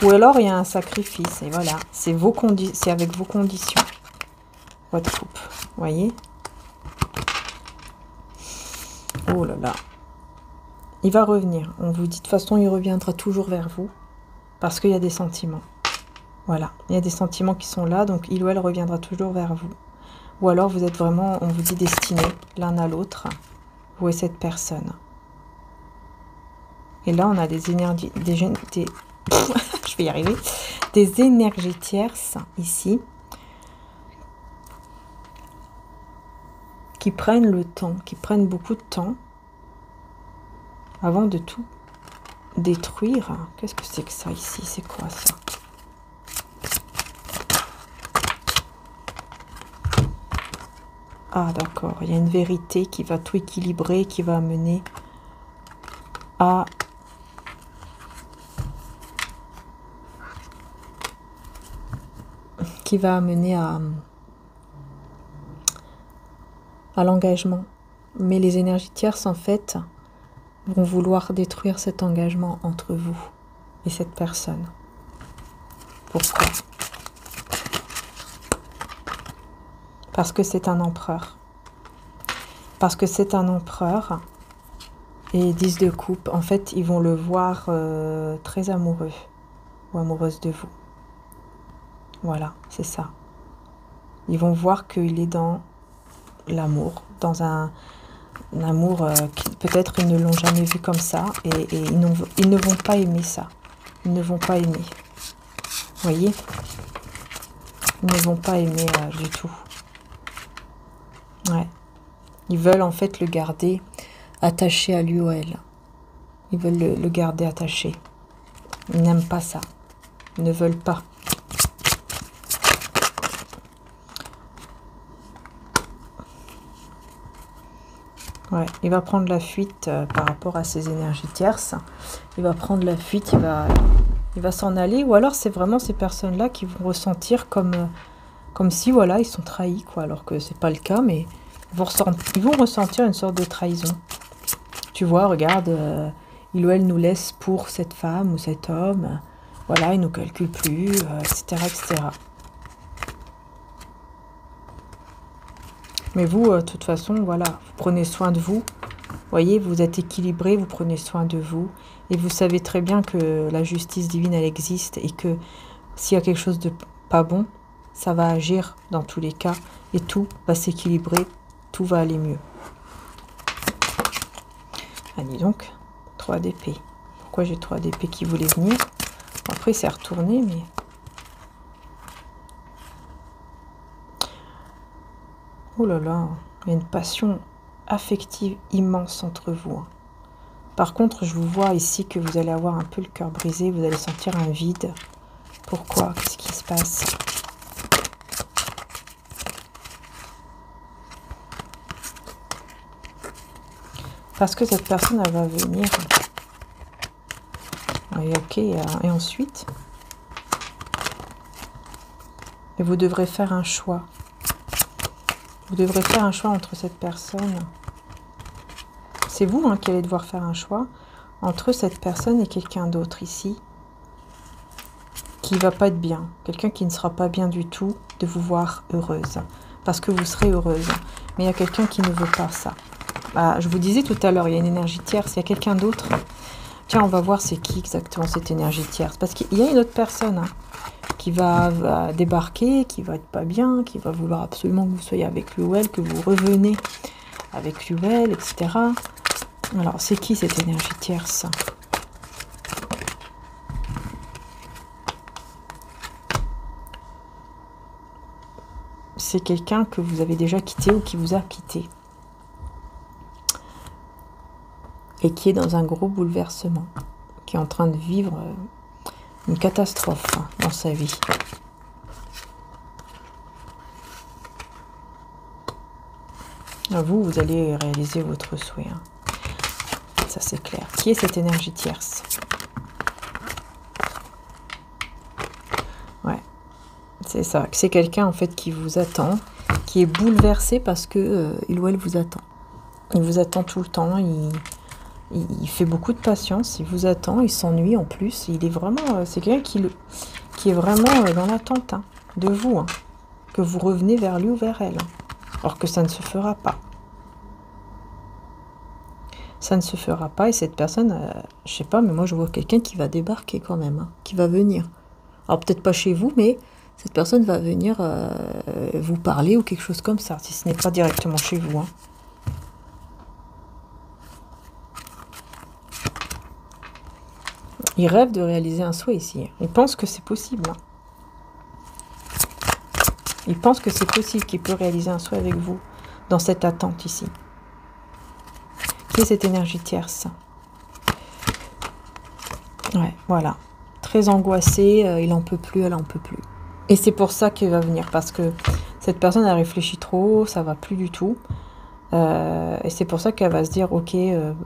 Ou alors, il y a un sacrifice, et voilà, c'est avec vos conditions, votre couple, vous voyez ? Oh là là. Il va revenir. On vous dit de toute façon, il reviendra toujours vers vous. Parce qu'il y a des sentiments. Voilà. Il y a des sentiments qui sont là. Donc, il ou elle reviendra toujours vers vous. Ou alors, vous êtes vraiment, on vous dit, destinés l'un à l'autre. Vous et cette personne. Et là, on a des énergies... je vais y arriver. Des énergies tierces, ici. Qui prennent le temps, qui prennent beaucoup de temps avant de tout détruire. Qu'est-ce que c'est que ça ici? C'est quoi ça? Ah d'accord, il y a une vérité qui va tout équilibrer, qui va amener à... qui va amener à l'engagement. Mais les énergies tierces, en fait, vont vouloir détruire cet engagement entre vous et cette personne. Pourquoi? Parce que c'est un empereur. Parce que c'est un empereur. Et 10 de coupe, en fait, ils vont le voir très amoureux ou amoureuse de vous. Voilà, c'est ça. Ils vont voir qu'il est dans l'amour, dans un amour qui peut-être ils ne l'ont jamais vu comme ça et ils ne vont pas aimer ça. Ils ne vont pas aimer. Vous voyez? Ils ne vont pas aimer du tout. Ouais. Ils veulent en fait le garder attaché à lui ou elle. Ils veulent le garder attaché. Ils n'aiment pas ça. Ils ne veulent pas. Ouais, il va prendre la fuite par rapport à ces énergies tierces. Il va prendre la fuite, il va s'en aller. Ou alors c'est vraiment ces personnes-là qui vont ressentir comme si voilà, ils sont trahis, quoi. Alors que c'est pas le cas, mais ils vont ressentir une sorte de trahison. Tu vois, regarde, il ou elle nous laisse pour cette femme ou cet homme. Voilà, il nous calcule plus, etc., etc. Mais vous, de toute façon, voilà, vous prenez soin de vous. Vous voyez, vous êtes équilibré, vous prenez soin de vous. Et vous savez très bien que la justice divine, elle existe. Et que s'il y a quelque chose de pas bon, ça va agir dans tous les cas. Et tout va s'équilibrer, tout va aller mieux. Ah, dis donc, 3 d'épée. Pourquoi j'ai 3 d'épée qui voulaient venir? Après, c'est retourné, mais... Oh là là, il y a une passion affective immense entre vous. Par contre, je vous vois ici que vous allez avoir un peu le cœur brisé, vous allez sentir un vide. Pourquoi? Qu'est-ce qui se passe? Parce que cette personne, elle va venir. Et ok, et ensuite? Et vous devrez faire un choix. Vous devrez faire un choix entre cette personne. C'est vous qui allez devoir faire un choix entre cette personne et quelqu'un d'autre ici qui va pas être bien. Quelqu'un qui ne sera pas bien du tout de vous voir heureuse. Parce que vous serez heureuse. Mais il y a quelqu'un qui ne veut pas ça. Ah, je vous disais tout à l'heure, il y a une énergie tierce. Il y a quelqu'un d'autre. Tiens, on va voir c'est qui exactement cette énergie tierce. Parce qu'il y a une autre personne qui va débarquer, qui va être pas bien, qui va vouloir absolument que vous soyez avec lui ou elle, que vous reveniez avec lui ou elle, etc. Alors, c'est qui cette énergie tierce? C'est quelqu'un que vous avez déjà quitté ou qui vous a quitté. Et qui est dans un gros bouleversement, qui est en train de vivre une catastrophe dans sa vie. Vous allez réaliser votre souhait. Ça, c'est clair. Qui est cette énergie tierce? Ouais, c'est ça. C'est quelqu'un, en fait, qui vous attend, qui est bouleversé parce que il ou elle vous attend. Il vous attend tout le temps, il fait beaucoup de patience, il vous attend, il s'ennuie en plus. Il est vraiment, c'est quelqu'un qui est vraiment dans l'attente de vous, que vous revenez vers lui ou vers elle. Alors que ça ne se fera pas. Ça ne se fera pas et cette personne, je sais pas, mais moi je vois quelqu'un qui va débarquer quand même, qui va venir. Alors peut-être pas chez vous, mais cette personne va venir vous parler ou quelque chose comme ça, si ce n'est pas directement chez vous. Il rêve de réaliser un souhait ici. Il pense que c'est possible. Il pense que c'est possible qu'il peut réaliser un souhait avec vous dans cette attente ici. Qui est cette énergie tierce? Ouais, voilà. Très angoissé, il en peut plus, elle en peut plus. Et c'est pour ça qu'il va venir, parce que cette personne a réfléchi trop, ça va plus du tout. Et c'est pour ça qu'elle va se dire, ok,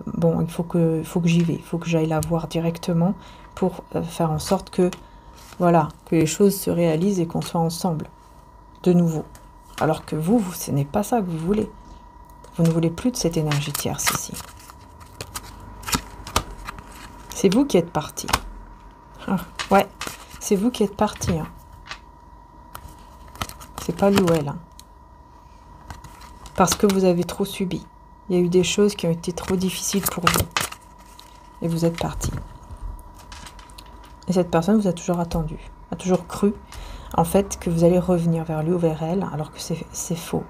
bon, il faut que j'y vais, il faut que j'aille la voir directement pour faire en sorte que, voilà, que les choses se réalisent et qu'on soit ensemble, de nouveau. Alors que vous, ce n'est pas ça que vous voulez. Vous ne voulez plus de cette énergie tierce ici. C'est vous qui êtes parti. Ouais, c'est vous qui êtes parti. C'est pas lui ou elle. Parce que vous avez trop subi. Il y a eu des choses qui ont été trop difficiles pour vous. Et vous êtes parti. Et cette personne vous a toujours attendu, a toujours cru, en fait, que vous allez revenir vers lui ou vers elle, alors que c'est faux.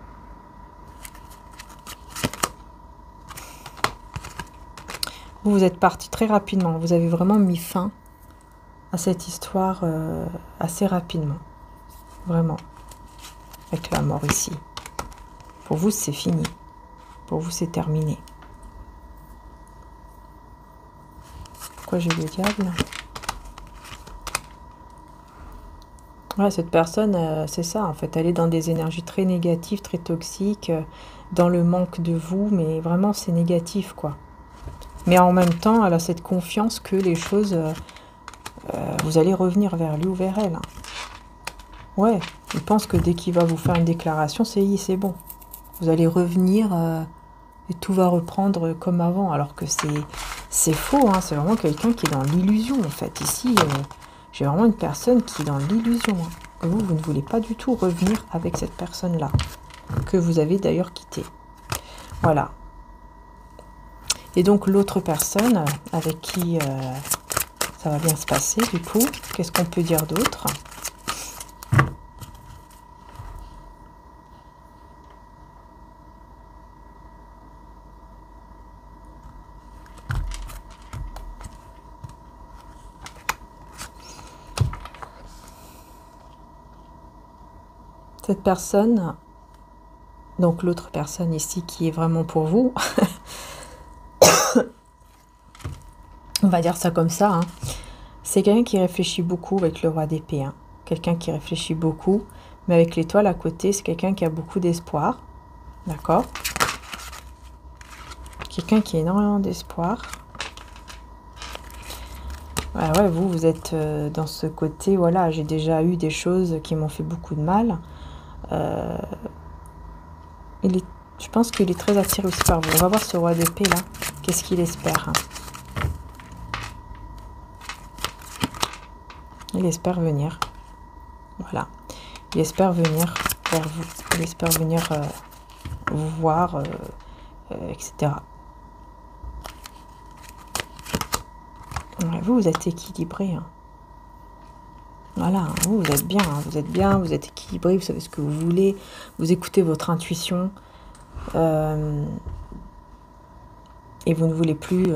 Vous êtes parti très rapidement. Vous avez vraiment mis fin à cette histoire assez rapidement. Vraiment. Avec la mort ici. Pour vous, c'est fini. Pour vous, c'est terminé. Pourquoi j'ai le diable? Ouais, cette personne, c'est ça, en fait. Elle est dans des énergies très négatives, très toxiques, dans le manque de vous, mais vraiment, c'est négatif, quoi. Mais en même temps, elle a cette confiance que les choses, vous allez revenir vers lui ou vers elle. Ouais, il pense que dès qu'il va vous faire une déclaration, c'est bon. Vous allez revenir et tout va reprendre comme avant, alors que c'est faux, hein. C'est vraiment quelqu'un qui est dans l'illusion, en fait. Ici, j'ai vraiment une personne qui est dans l'illusion. Hein. Que vous ne voulez pas du tout revenir avec cette personne-là, que vous avez d'ailleurs quittée. Voilà. Et donc l'autre personne avec qui ça va bien se passer, du coup, qu'est-ce qu'on peut dire d'autre? Cette personne, donc l'autre personne ici qui est vraiment pour vous, on va dire ça comme ça, hein. C'est quelqu'un qui réfléchit beaucoup avec le roi d'épée. Hein. Quelqu'un qui réfléchit beaucoup, mais avec l'étoile à côté, c'est quelqu'un qui a beaucoup d'espoir. D'accord? Quelqu'un qui a énormément d'espoir. Ah ouais, vous êtes dans ce côté, voilà, j'ai déjà eu des choses qui m'ont fait beaucoup de mal. Je pense qu'il est très attiré aussi par vous. On va voir ce roi d'épée là. Qu'est-ce qu'il espère? Hein. Il espère venir. Voilà. Il espère venir vers vous. Il espère venir vous voir, etc. Ouais, vous êtes équilibré. Hein. Voilà, hein, vous êtes bien. Hein. Vous êtes bien, vous êtes équilibré, vous savez ce que vous voulez. Vous écoutez votre intuition. Et vous ne voulez plus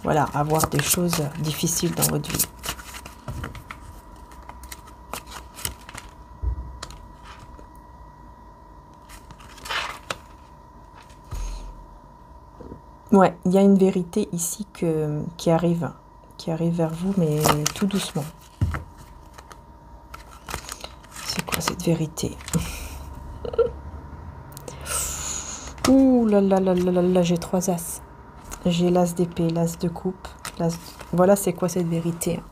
voilà, avoir des choses difficiles dans votre vie. Ouais, il y a une vérité ici qui arrive vers vous, mais tout doucement. C'est quoi cette vérité? Ouh là là là là là là, j'ai 3 as. J'ai l'as d'épée, l'as de coupe. Voilà c'est quoi cette vérité. Hein.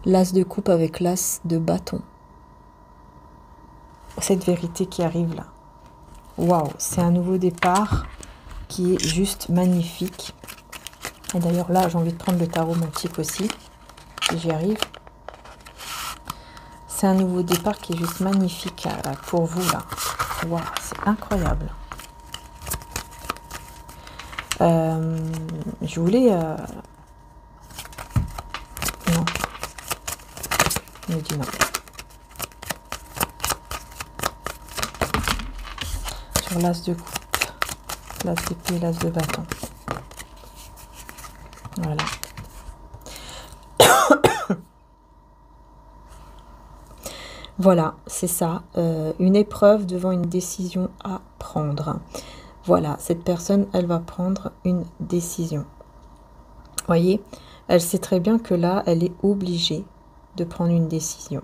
L'as de coupe avec l'as de bâton. Cette vérité qui arrive là. Waouh, c'est un nouveau départ qui est juste magnifique. Et d'ailleurs là, j'ai envie de prendre le tarot romantique aussi, si j'y arrive. C'est un nouveau départ qui est juste magnifique pour vous là. Waouh, c'est incroyable. Je voulais... Non. Il me dit non. Sur l'as de coupe. L'as d'épée, l'as de bâton. Voilà. Voilà, c'est ça. Une épreuve devant une décision à prendre. Voilà, cette personne, elle va prendre une décision. Voyez, elle sait très bien que là, elle est obligée de prendre une décision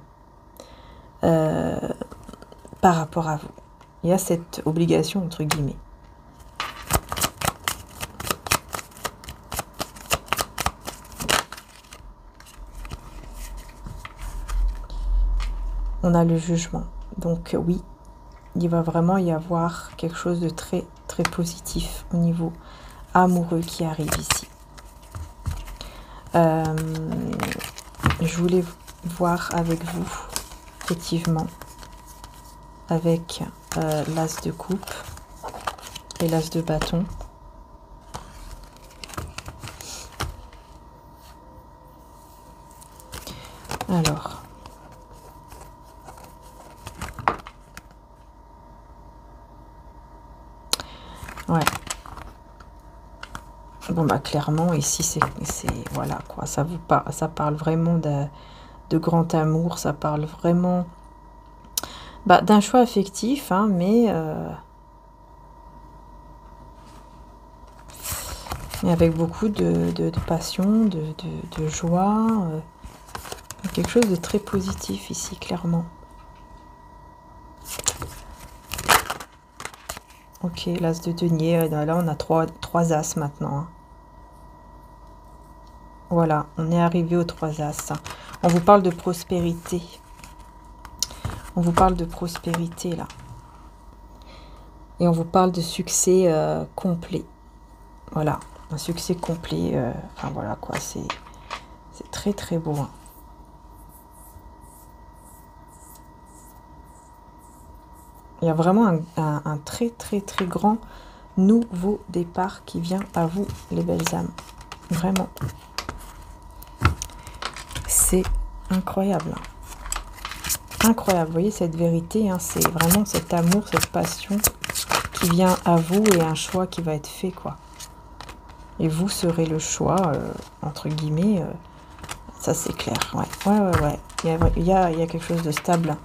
par rapport à vous. Il y a cette obligation, entre guillemets. On a le jugement. Donc oui, il va vraiment y avoir quelque chose de très très positif au niveau amoureux qui arrive ici. Je voulais voir avec vous, effectivement, avec l'as de coupe et l'as de bâton. Alors. Ouais. Bon, bah, clairement, ici, c'est voilà, quoi. Ça parle vraiment de grand amour. Ça parle vraiment bah, d'un choix affectif, hein, mais avec beaucoup de passion, de joie. Quelque chose de très positif ici, clairement. Ok, l'as de denier. Là, on a trois as maintenant. Hein. Voilà, on est arrivé aux 3 as. On vous parle de prospérité. On vous parle de prospérité, là. Et on vous parle de succès complet. Voilà, un succès complet. Enfin, voilà, quoi. C'est très, très beau. Hein. Il y a vraiment un très, très, très grand nouveau départ qui vient à vous, les belles âmes. Vraiment. C'est incroyable. Incroyable. Vous voyez cette vérité, hein, c'est vraiment cet amour, cette passion qui vient à vous et un choix qui va être fait, quoi. Et vous serez le choix, entre guillemets, ça c'est clair. Ouais. Il y a quelque chose de stable hein,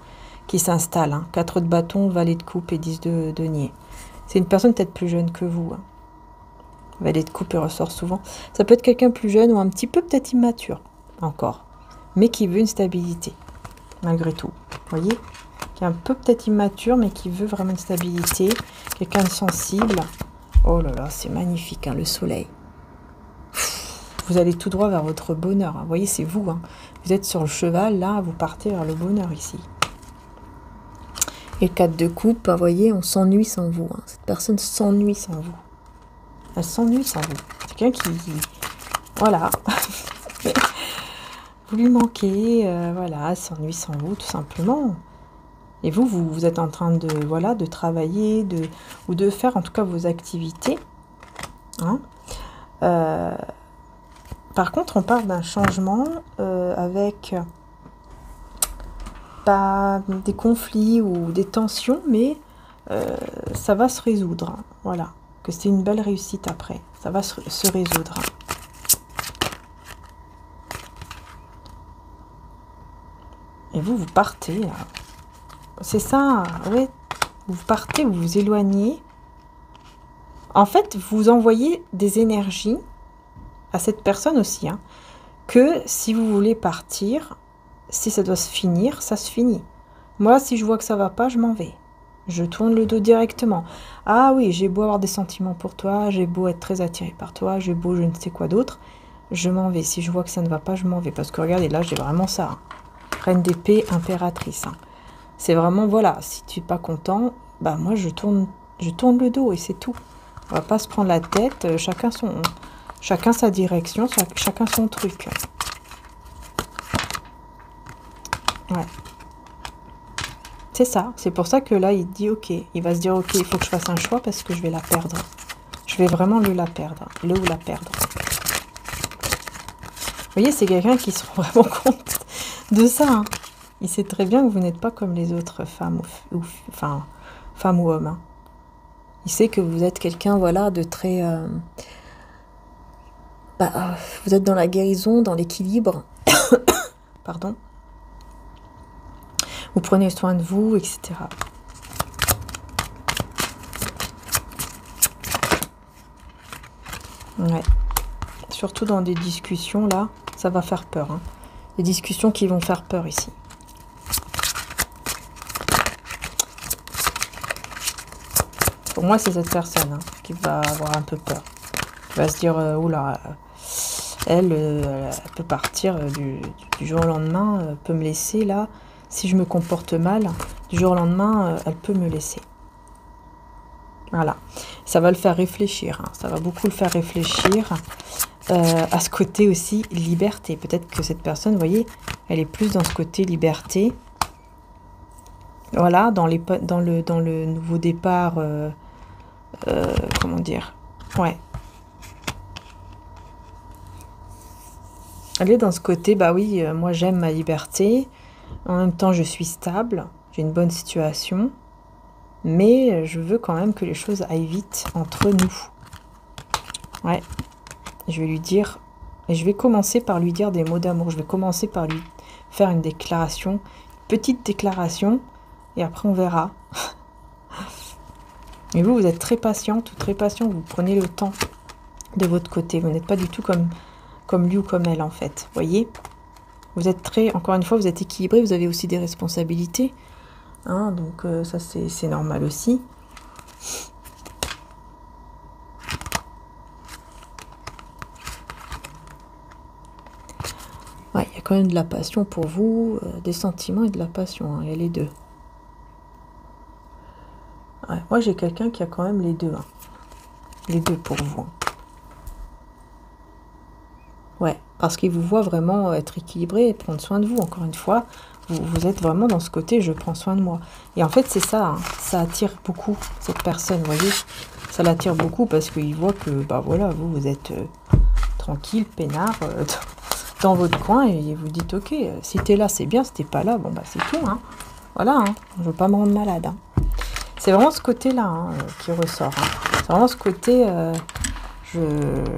qui s'installe. Hein. 4 de bâton, valet de coupe et 10 de denier. C'est une personne peut-être plus jeune que vous. Hein. Valet de coupe, il ressort souvent. Ça peut être quelqu'un plus jeune ou un petit peu peut-être immature, encore. Mais qui veut une stabilité, malgré tout. Vous voyez, qui est un peu peut-être immature, mais qui veut vraiment une stabilité. Quelqu'un de sensible. Oh là là, c'est magnifique, hein, le soleil. Vous allez tout droit vers votre bonheur. Hein. Vous voyez, c'est vous. Hein. Vous êtes sur le cheval, là, vous partez vers le bonheur ici. Et le 4 de coupe, vous voyez, on s'ennuie sans vous. Hein. Cette personne s'ennuie sans vous. Elle s'ennuie sans vous. C'est quelqu'un qui... Voilà. Vous lui manquez, voilà, elle s'ennuie sans vous, tout simplement. Et vous êtes en train de, voilà, de travailler, ou de faire en tout cas vos activités. Hein. Par contre, on parle d'un changement avec pas des conflits ou des tensions, mais ça va se résoudre. Hein. Voilà, que c'est une belle réussite après. Ça va se résoudre. Hein. Et vous partez. C'est ça, ouais. Vous partez, vous vous éloignez. En fait, vous envoyez des énergies à cette personne aussi. Hein, que si vous voulez partir, si ça doit se finir, ça se finit. Moi, si je vois que ça va pas, je m'en vais. Je tourne le dos directement. Ah oui, j'ai beau avoir des sentiments pour toi, j'ai beau être très attirée par toi, j'ai beau je ne sais quoi d'autre, je m'en vais. Si je vois que ça ne va pas, je m'en vais. Parce que regardez, là, j'ai vraiment ça. Hein. Reine d'épée, impératrice. Hein. C'est vraiment, voilà, si tu n'es pas content, bah moi je tourne le dos et c'est tout. On va pas se prendre la tête, chacun sa direction, chacun son truc. Ouais. C'est ça, c'est pour ça que là il dit ok, il va se dire ok, il faut que je fasse un choix parce que je vais la perdre. Je vais vraiment le ou la perdre. Vous voyez, c'est quelqu'un qui se rend vraiment compte de ça. Hein. Il sait très bien que vous n'êtes pas comme les autres femmes femmes ou hommes. Hein. Il sait que vous êtes quelqu'un, voilà, de très... vous êtes dans la guérison, dans l'équilibre. Pardon. Vous prenez soin de vous, etc. Ouais. Surtout dans des discussions, là, ça va faire peur. Hein. Des discussions qui vont faire peur ici. Pour moi, c'est cette personne hein, qui va avoir un peu peur. Qui va se dire, oula, elle peut partir du jour au lendemain, peut me laisser là. Si je me comporte mal, du jour au lendemain, elle peut me laisser. Voilà. Ça va le faire réfléchir. Hein. Ça va beaucoup le faire réfléchir à ce côté aussi liberté. Peut-être que cette personne, vous voyez, elle est plus dans ce côté liberté. Voilà, dans le nouveau départ... comment dire, ouais. Elle est dans ce côté, bah oui, moi j'aime ma liberté, en même temps je suis stable, j'ai une bonne situation, mais je veux quand même que les choses aillent vite entre nous. Ouais, je vais lui dire, et je vais commencer par lui dire des mots d'amour, je vais commencer par lui faire une déclaration, petite déclaration, et après on verra. Mais vous êtes très patiente ou très patient, vous prenez le temps de votre côté, vous n'êtes pas du tout comme lui ou comme elle en fait, voyez. Vous êtes très, encore une fois, vous êtes équilibré, vous avez aussi des responsabilités, hein, donc ça c'est normal aussi. Ouais, il y a quand même de la passion pour vous, des sentiments et de la passion, hein, il y a les deux. Ouais, moi j'ai quelqu'un qui a quand même les deux, hein. Les deux pour vous. Hein. Ouais, parce qu'il vous voit vraiment être équilibré et prendre soin de vous. Encore une fois, vous êtes vraiment dans ce côté, je prends soin de moi. Et en fait, c'est ça, hein, ça attire beaucoup cette personne, vous voyez. Ça l'attire beaucoup parce qu'il voit que, bah voilà, vous êtes tranquille, peinard, dans votre coin et vous dites, ok, si t'es là, c'est bien, si t'es pas là, bon bah c'est tout, hein. Voilà, hein, je veux pas me rendre malade. Hein. C'est vraiment ce côté-là hein, qui ressort. Hein. C'est vraiment ce côté...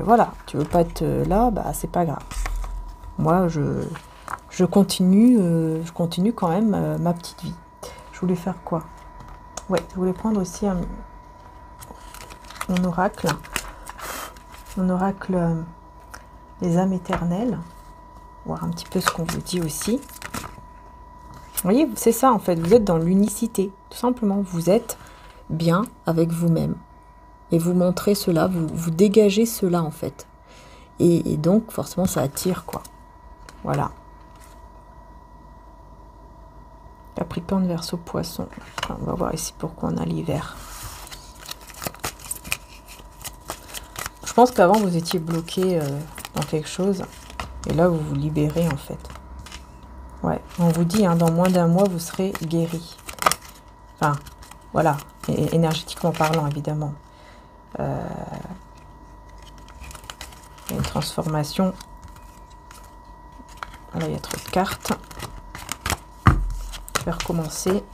voilà, tu veux pas être là, bah c'est pas grave. Moi, je continue quand même ma petite vie. Je voulais faire quoi? Ouais, je voulais prendre aussi mon oracle. Mon oracle des âmes éternelles. Voir un petit peu ce qu'on vous dit aussi. Vous voyez, c'est ça en fait, vous êtes dans l'unicité. Tout simplement, vous êtes bien avec vous-même. Et vous montrez cela, vous dégagez cela en fait. Et donc forcément ça attire quoi. Voilà. Capricorne, Verseau, Poisson. On va voir ici pourquoi on a l'hiver. Je pense qu'avant vous étiez bloqué dans quelque chose. Et là vous vous libérez en fait. Ouais, on vous dit hein, dans moins d'un mois vous serez guéri. Enfin, voilà, et énergétiquement parlant évidemment. Il y a une transformation. Voilà, il y a trop de cartes. Je vais recommencer.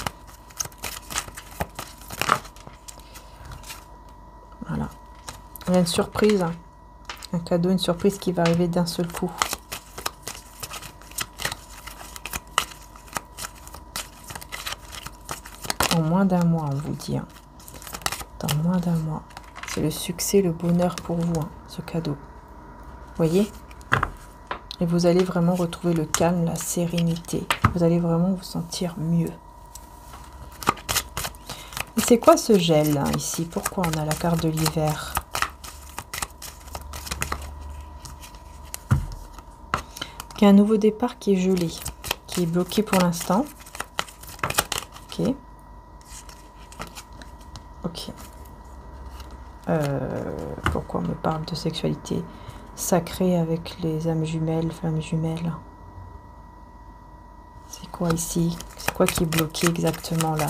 Voilà. Il y a une surprise. Un cadeau, une surprise qui va arriver d'un seul coup. En moins d'un mois, on vous dit. Hein. Dans moins d'un mois. C'est le succès, le bonheur pour vous, hein, ce cadeau. Voyez? Et vous allez vraiment retrouver le calme, la sérénité. Vous allez vraiment vous sentir mieux. Et c'est quoi ce gel, hein, ici? Pourquoi on a la carte de l'hiver? Il y a un nouveau départ qui est gelé, qui est bloqué pour l'instant. Ok. Ok. Pourquoi on me parle de sexualité sacrée avec les âmes jumelles, flammes jumelles? C'est quoi ici? C'est quoi qui est bloqué exactement là?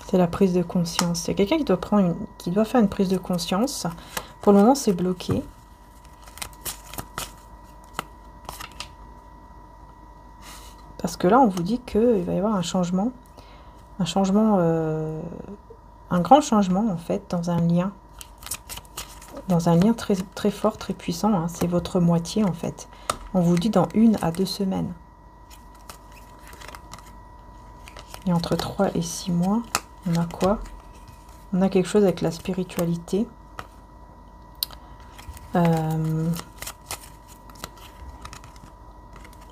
C'est la prise de conscience. Il y a quelqu'un qui doit faire une prise de conscience. Pour le moment, c'est bloqué. Parce que là, on vous dit qu'il va y avoir un changement. Un grand changement en fait dans un lien très, très fort, très puissant, hein. C'est votre moitié en fait, on vous dit dans 1 à 2 semaines et entre 3 et 6 mois on a quoi? On a quelque chose avec la spiritualité, ouais,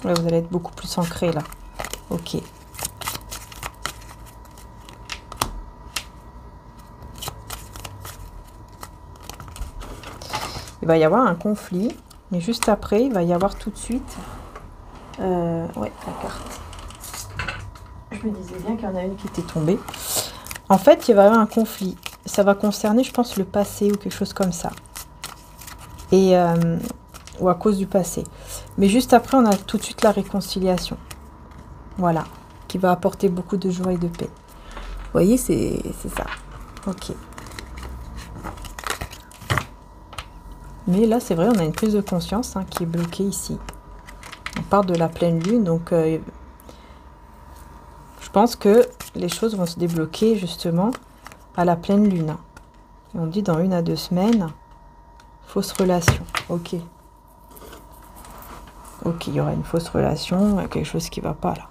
vous allez être beaucoup plus ancré là. Ok. Il va y avoir un conflit, mais juste après, il va y avoir tout de suite... ouais, la carte. Je me disais bien qu'il y en a une qui était tombée. En fait, il va y avoir un conflit. Ça va concerner, je pense, le passé ou quelque chose comme ça. Et, ou à cause du passé. Mais juste après, on a tout de suite la réconciliation. Voilà. Qui va apporter beaucoup de joie et de paix. Vous voyez, c'est ça. Ok. Mais là, c'est vrai, on a une prise de conscience hein, qui est bloquée ici. On parle de la pleine lune, donc je pense que les choses vont se débloquer justement à la pleine lune. Et on dit dans 1 à 2 semaines, fausse relation. Ok. Ok, il y aura une fausse relation, quelque chose qui ne va pas là.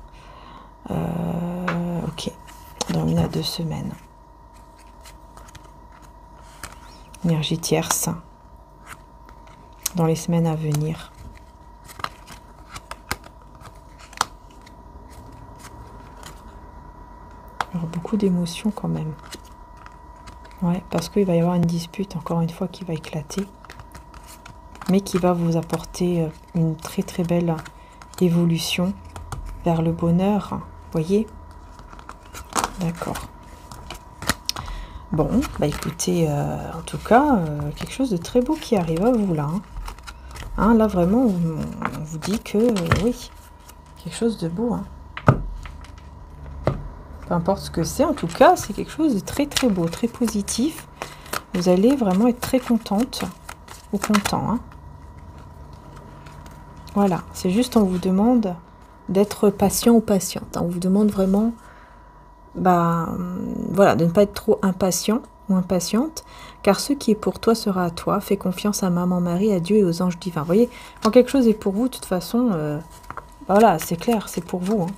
Ok, dans 1 à 2 semaines. Énergie tierce. Dans les semaines à venir. Il y aura beaucoup d'émotions quand même. Ouais, parce qu'il va y avoir une dispute, encore une fois, qui va éclater. Mais qui va vous apporter une très très belle évolution vers le bonheur. Vous voyez? D'accord. Bon, bah écoutez, en tout cas, quelque chose de très beau qui arrive à vous là. Hein, là vraiment, on vous dit que oui, quelque chose de beau. Hein. Peu importe ce que c'est, en tout cas, c'est quelque chose de très très beau, très positif. Vous allez vraiment être très contente ou content. Hein. Voilà, c'est juste on vous demande d'être patient ou patiente. Hein. On vous demande vraiment voilà, de ne pas être trop impatient ou impatiente, car ce qui est pour toi sera à toi. Fais confiance à Maman Marie, à Dieu et aux anges divins. Vous voyez, quand quelque chose est pour vous, de toute façon, voilà, c'est clair, c'est pour vous. Hein.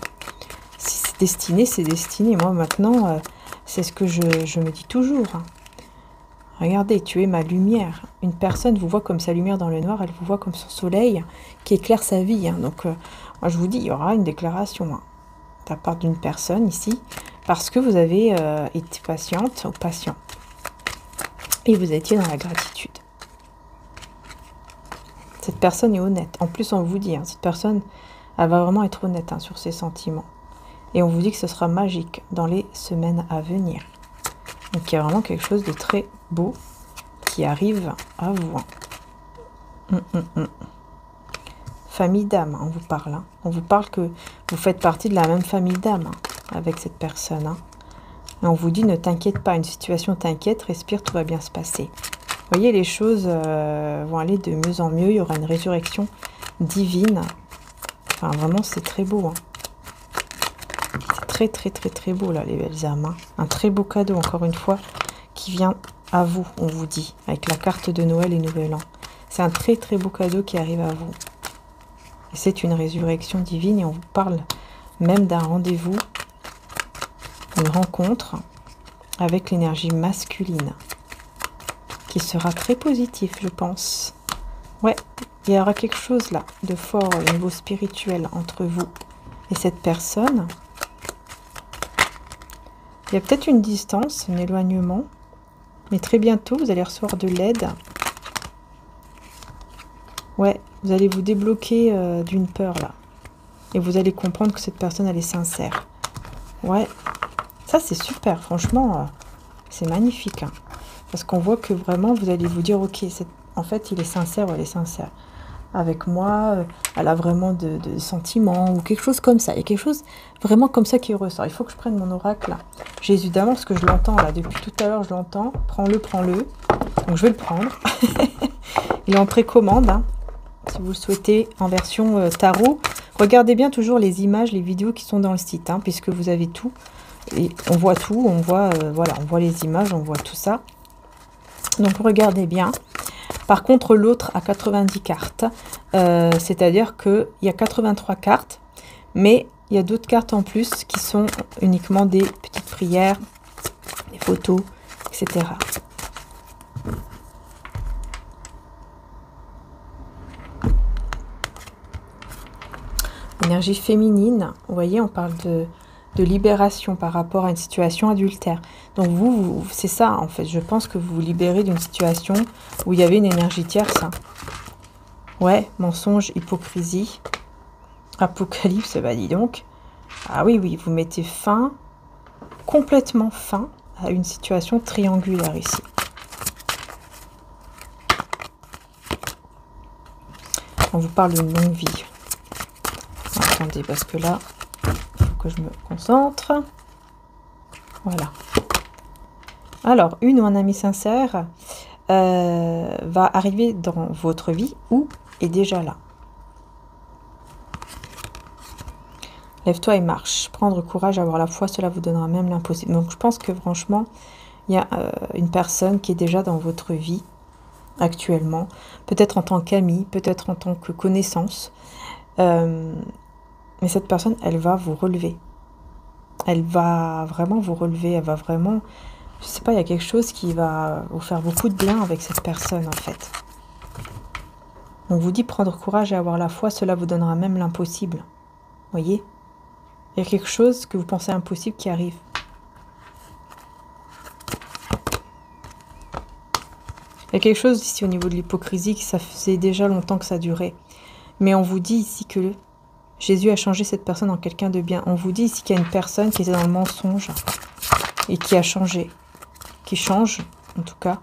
Si c'est destiné, c'est destiné. Moi, maintenant, c'est ce que je me dis toujours. Hein. Regardez, tu es ma lumière. Une personne vous voit comme sa lumière dans le noir, elle vous voit comme son soleil qui éclaire sa vie. Hein. Donc, moi, je vous dis, il y aura une déclaration de la part d'une personne ici, parce que vous avez été patiente ou patient. Et vous étiez dans la gratitude. Cette personne est honnête. En plus, on vous dit, hein, cette personne, elle va vraiment être honnête hein, sur ses sentiments. Et on vous dit que ce sera magique dans les semaines à venir. Donc, il y a vraiment quelque chose de très beau qui arrive à vous. Famille d'âme, on vous parle. Hein. On vous parle que vous faites partie de la même famille d'âme hein, avec cette personne. Hein. Et on vous dit, ne t'inquiète pas, une situation t'inquiète, respire, tout va bien se passer. Vous voyez, les choses vont aller de mieux en mieux. Il y aura une résurrection divine. Enfin, vraiment, c'est très beau. Hein. C'est très, très, très, très beau, là, les belles âmes. Hein. Un très beau cadeau, encore une fois, qui vient à vous, on vous dit, avec la carte de Noël et Nouvel An. C'est un très, très beau cadeau qui arrive à vous. Et c'est une résurrection divine et on vous parle même d'un rendez-vous, une rencontre avec l'énergie masculine qui sera très positif, je pense. Ouais, il y aura quelque chose là de fort au niveau spirituel entre vous et cette personne. Il y a peut-être une distance, un éloignement, mais très bientôt vous allez recevoir de l'aide. Ouais, vous allez vous débloquer d'une peur là. Et vous allez comprendre que cette personne, elle est sincère. Ouais, ça c'est super, franchement, c'est magnifique. Hein. Parce qu'on voit que vraiment, vous allez vous dire, ok, en fait, il est sincère ou elle est sincère. Avec moi, elle a vraiment de sentiments ou quelque chose comme ça. Il y a quelque chose vraiment comme ça qui ressort. Il faut que je prenne mon oracle là. Jésus d'amour, parce que je l'entends là, depuis tout à l'heure, je l'entends. Prends-le, prends-le. Donc je vais le prendre. Il est en précommande, hein. Si vous le souhaitez, en version tarot. Regardez bien toujours les images, les vidéos qui sont dans le site, hein, puisque vous avez tout. Et on voit tout, on voit, voilà, on voit les images, on voit tout ça. Donc regardez bien. Par contre, l'autre a 90 cartes. C'est-à-dire qu'il y a 83 cartes, mais il y a d'autres cartes en plus qui sont uniquement des petites prières, des photos, etc. Énergie féminine, vous voyez, on parle de libération par rapport à une situation adultère. Donc vous c'est ça en fait, je pense que vous vous libérez d'une situation où il y avait une énergie tierce. Ouais, mensonge, hypocrisie, apocalypse, bah dis donc. Ah oui, oui, vous mettez fin, complètement fin à une situation triangulaire ici. On vous parle d'une longue vie. Attendez, parce que là, il faut que je me concentre. Voilà. Alors, une ou un ami sincère, va arriver dans votre vie ou est déjà là. Lève-toi et marche. Prendre courage, avoir la foi, cela vous donnera même l'impossible. Donc je pense que franchement, il y a une personne qui est déjà dans votre vie actuellement, peut-être en tant qu'amie, peut-être en tant que connaissance. Mais cette personne, elle va vous relever. Elle va vraiment vous relever. Elle va vraiment... Je sais pas, il y a quelque chose qui va vous faire beaucoup de bien avec cette personne, en fait. On vous dit prendre courage et avoir la foi, cela vous donnera même l'impossible. Voyez ? Il y a quelque chose que vous pensez impossible qui arrive. Il y a quelque chose ici au niveau de l'hypocrisie, que ça faisait déjà longtemps que ça durait. Mais on vous dit ici que Jésus a changé cette personne en quelqu'un de bien. On vous dit ici qu'il y a une personne qui était dans le mensonge et qui a changé. Qui change, en tout cas.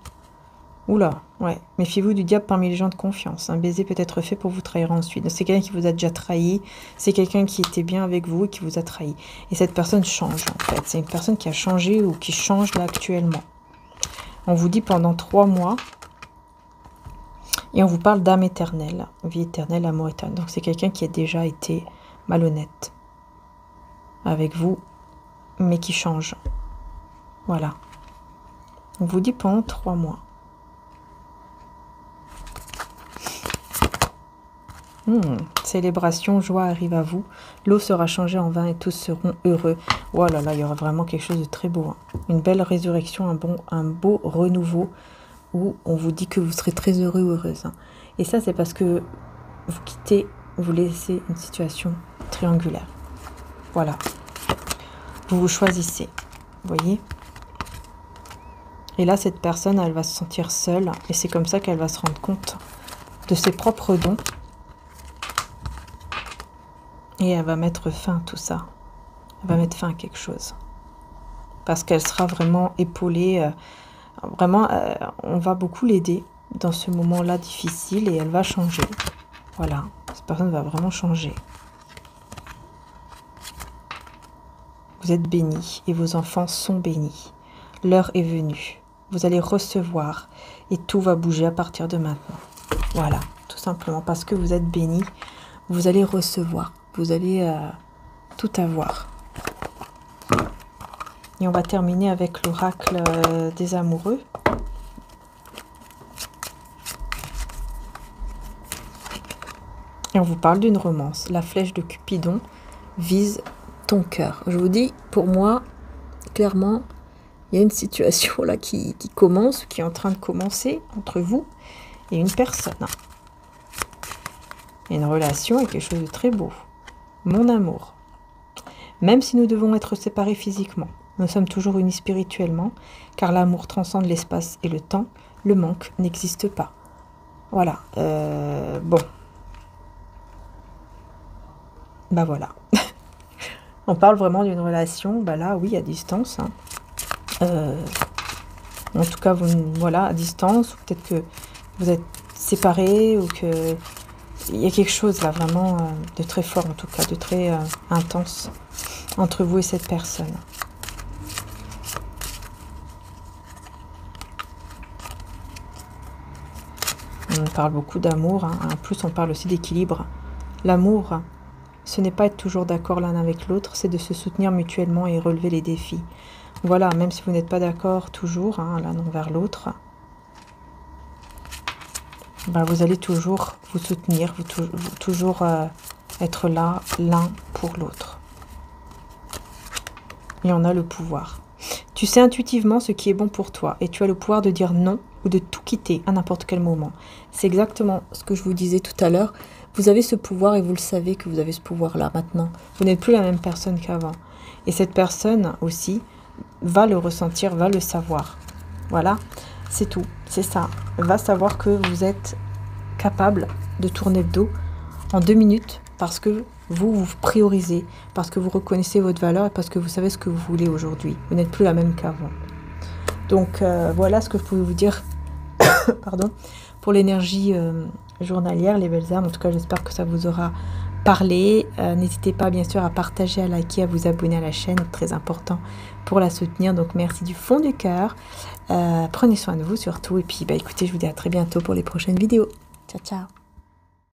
Oula, ouais. Méfiez-vous du diable parmi les gens de confiance. Un baiser peut être fait pour vous trahir ensuite. C'est quelqu'un qui vous a déjà trahi. C'est quelqu'un qui était bien avec vous et qui vous a trahi. Et cette personne change, en fait. C'est une personne qui a changé ou qui change là actuellement. On vous dit pendant 3 mois. Et on vous parle d'âme éternelle. Vie éternelle, amour éternel. Donc c'est quelqu'un qui a déjà été malhonnête avec vous, mais qui change. Voilà. On vous dit pendant 3 mois. Célébration, joie arrive à vous. L'eau sera changée en vin et tous seront heureux. Oh là là, il y aura vraiment quelque chose de très beau. Hein. Une belle résurrection, un beau renouveau où on vous dit que vous serez très heureux ou heureuse. Hein. Et ça, c'est parce que vous quittez, vous laissez une situation triangulaire. Voilà. Vous vous choisissez. Vous voyez ? Et là, cette personne, elle va se sentir seule. Et c'est comme ça qu'elle va se rendre compte de ses propres dons. Et elle va mettre fin à tout ça. Elle va mettre fin à quelque chose. Parce qu'elle sera vraiment épaulée. Vraiment, on va beaucoup l'aider dans ce moment-là difficile. Et elle va changer. Voilà. Cette personne va vraiment changer. Vous êtes bénis. Et vos enfants sont bénis. L'heure est venue. Vous allez recevoir. Et tout va bouger à partir de maintenant. Voilà. Tout simplement. Parce que vous êtes bénis. Vous allez recevoir. Vous allez tout avoir. Et on va terminer avec l'oracle des amoureux. Et on vous parle d'une romance. La flèche de Cupidon vise ton cœur. Je vous dis, pour moi, clairement, il y a une situation là qui commence, qui est en train de commencer entre vous et une personne. Il y a une relation et quelque chose de très beau. Mon amour, même si nous devons être séparés physiquement, nous sommes toujours unis spirituellement, car l'amour transcende l'espace et le temps, le manque n'existe pas. Voilà, bon. Bah voilà. On parle vraiment d'une relation, bah là, oui, à distance. Hein. En tout cas, voilà, à distance, ou peut-être que vous êtes séparés, ou que... Il y a quelque chose là vraiment de très fort, en tout cas, de très intense entre vous et cette personne. On parle beaucoup d'amour, hein. En plus on parle aussi d'équilibre. L'amour, ce n'est pas être toujours d'accord l'un avec l'autre, c'est de se soutenir mutuellement et relever les défis. Voilà, même si vous n'êtes pas d'accord toujours, hein, l'un envers l'autre, ben, vous allez toujours vous soutenir, vous toujours être là l'un pour l'autre. Et on a le pouvoir. Tu sais intuitivement ce qui est bon pour toi et tu as le pouvoir de dire non ou de tout quitter à n'importe quel moment. C'est exactement ce que je vous disais tout à l'heure. Vous avez ce pouvoir et vous le savez que vous avez ce pouvoir-là maintenant. Vous n'êtes plus la même personne qu'avant. Et cette personne aussi va le ressentir, va le savoir. Voilà, c'est tout, c'est ça. Elle va savoir que vous êtes capable de tourner le dos en 2 minutes parce que vous priorisez, parce que vous reconnaissez votre valeur et parce que vous savez ce que vous voulez aujourd'hui. Vous n'êtes plus la même qu'avant. Donc voilà ce que je pouvais vous dire pardon, pour l'énergie journalière, les belles âmes. En tout cas, j'espère que ça vous aura parler. N'hésitez pas bien sûr à partager, à liker, à vous abonner à la chaîne, très important pour la soutenir. Donc merci du fond du cœur. Prenez soin de vous surtout. Et puis écoutez, je vous dis à très bientôt pour les prochaines vidéos. Ciao, ciao.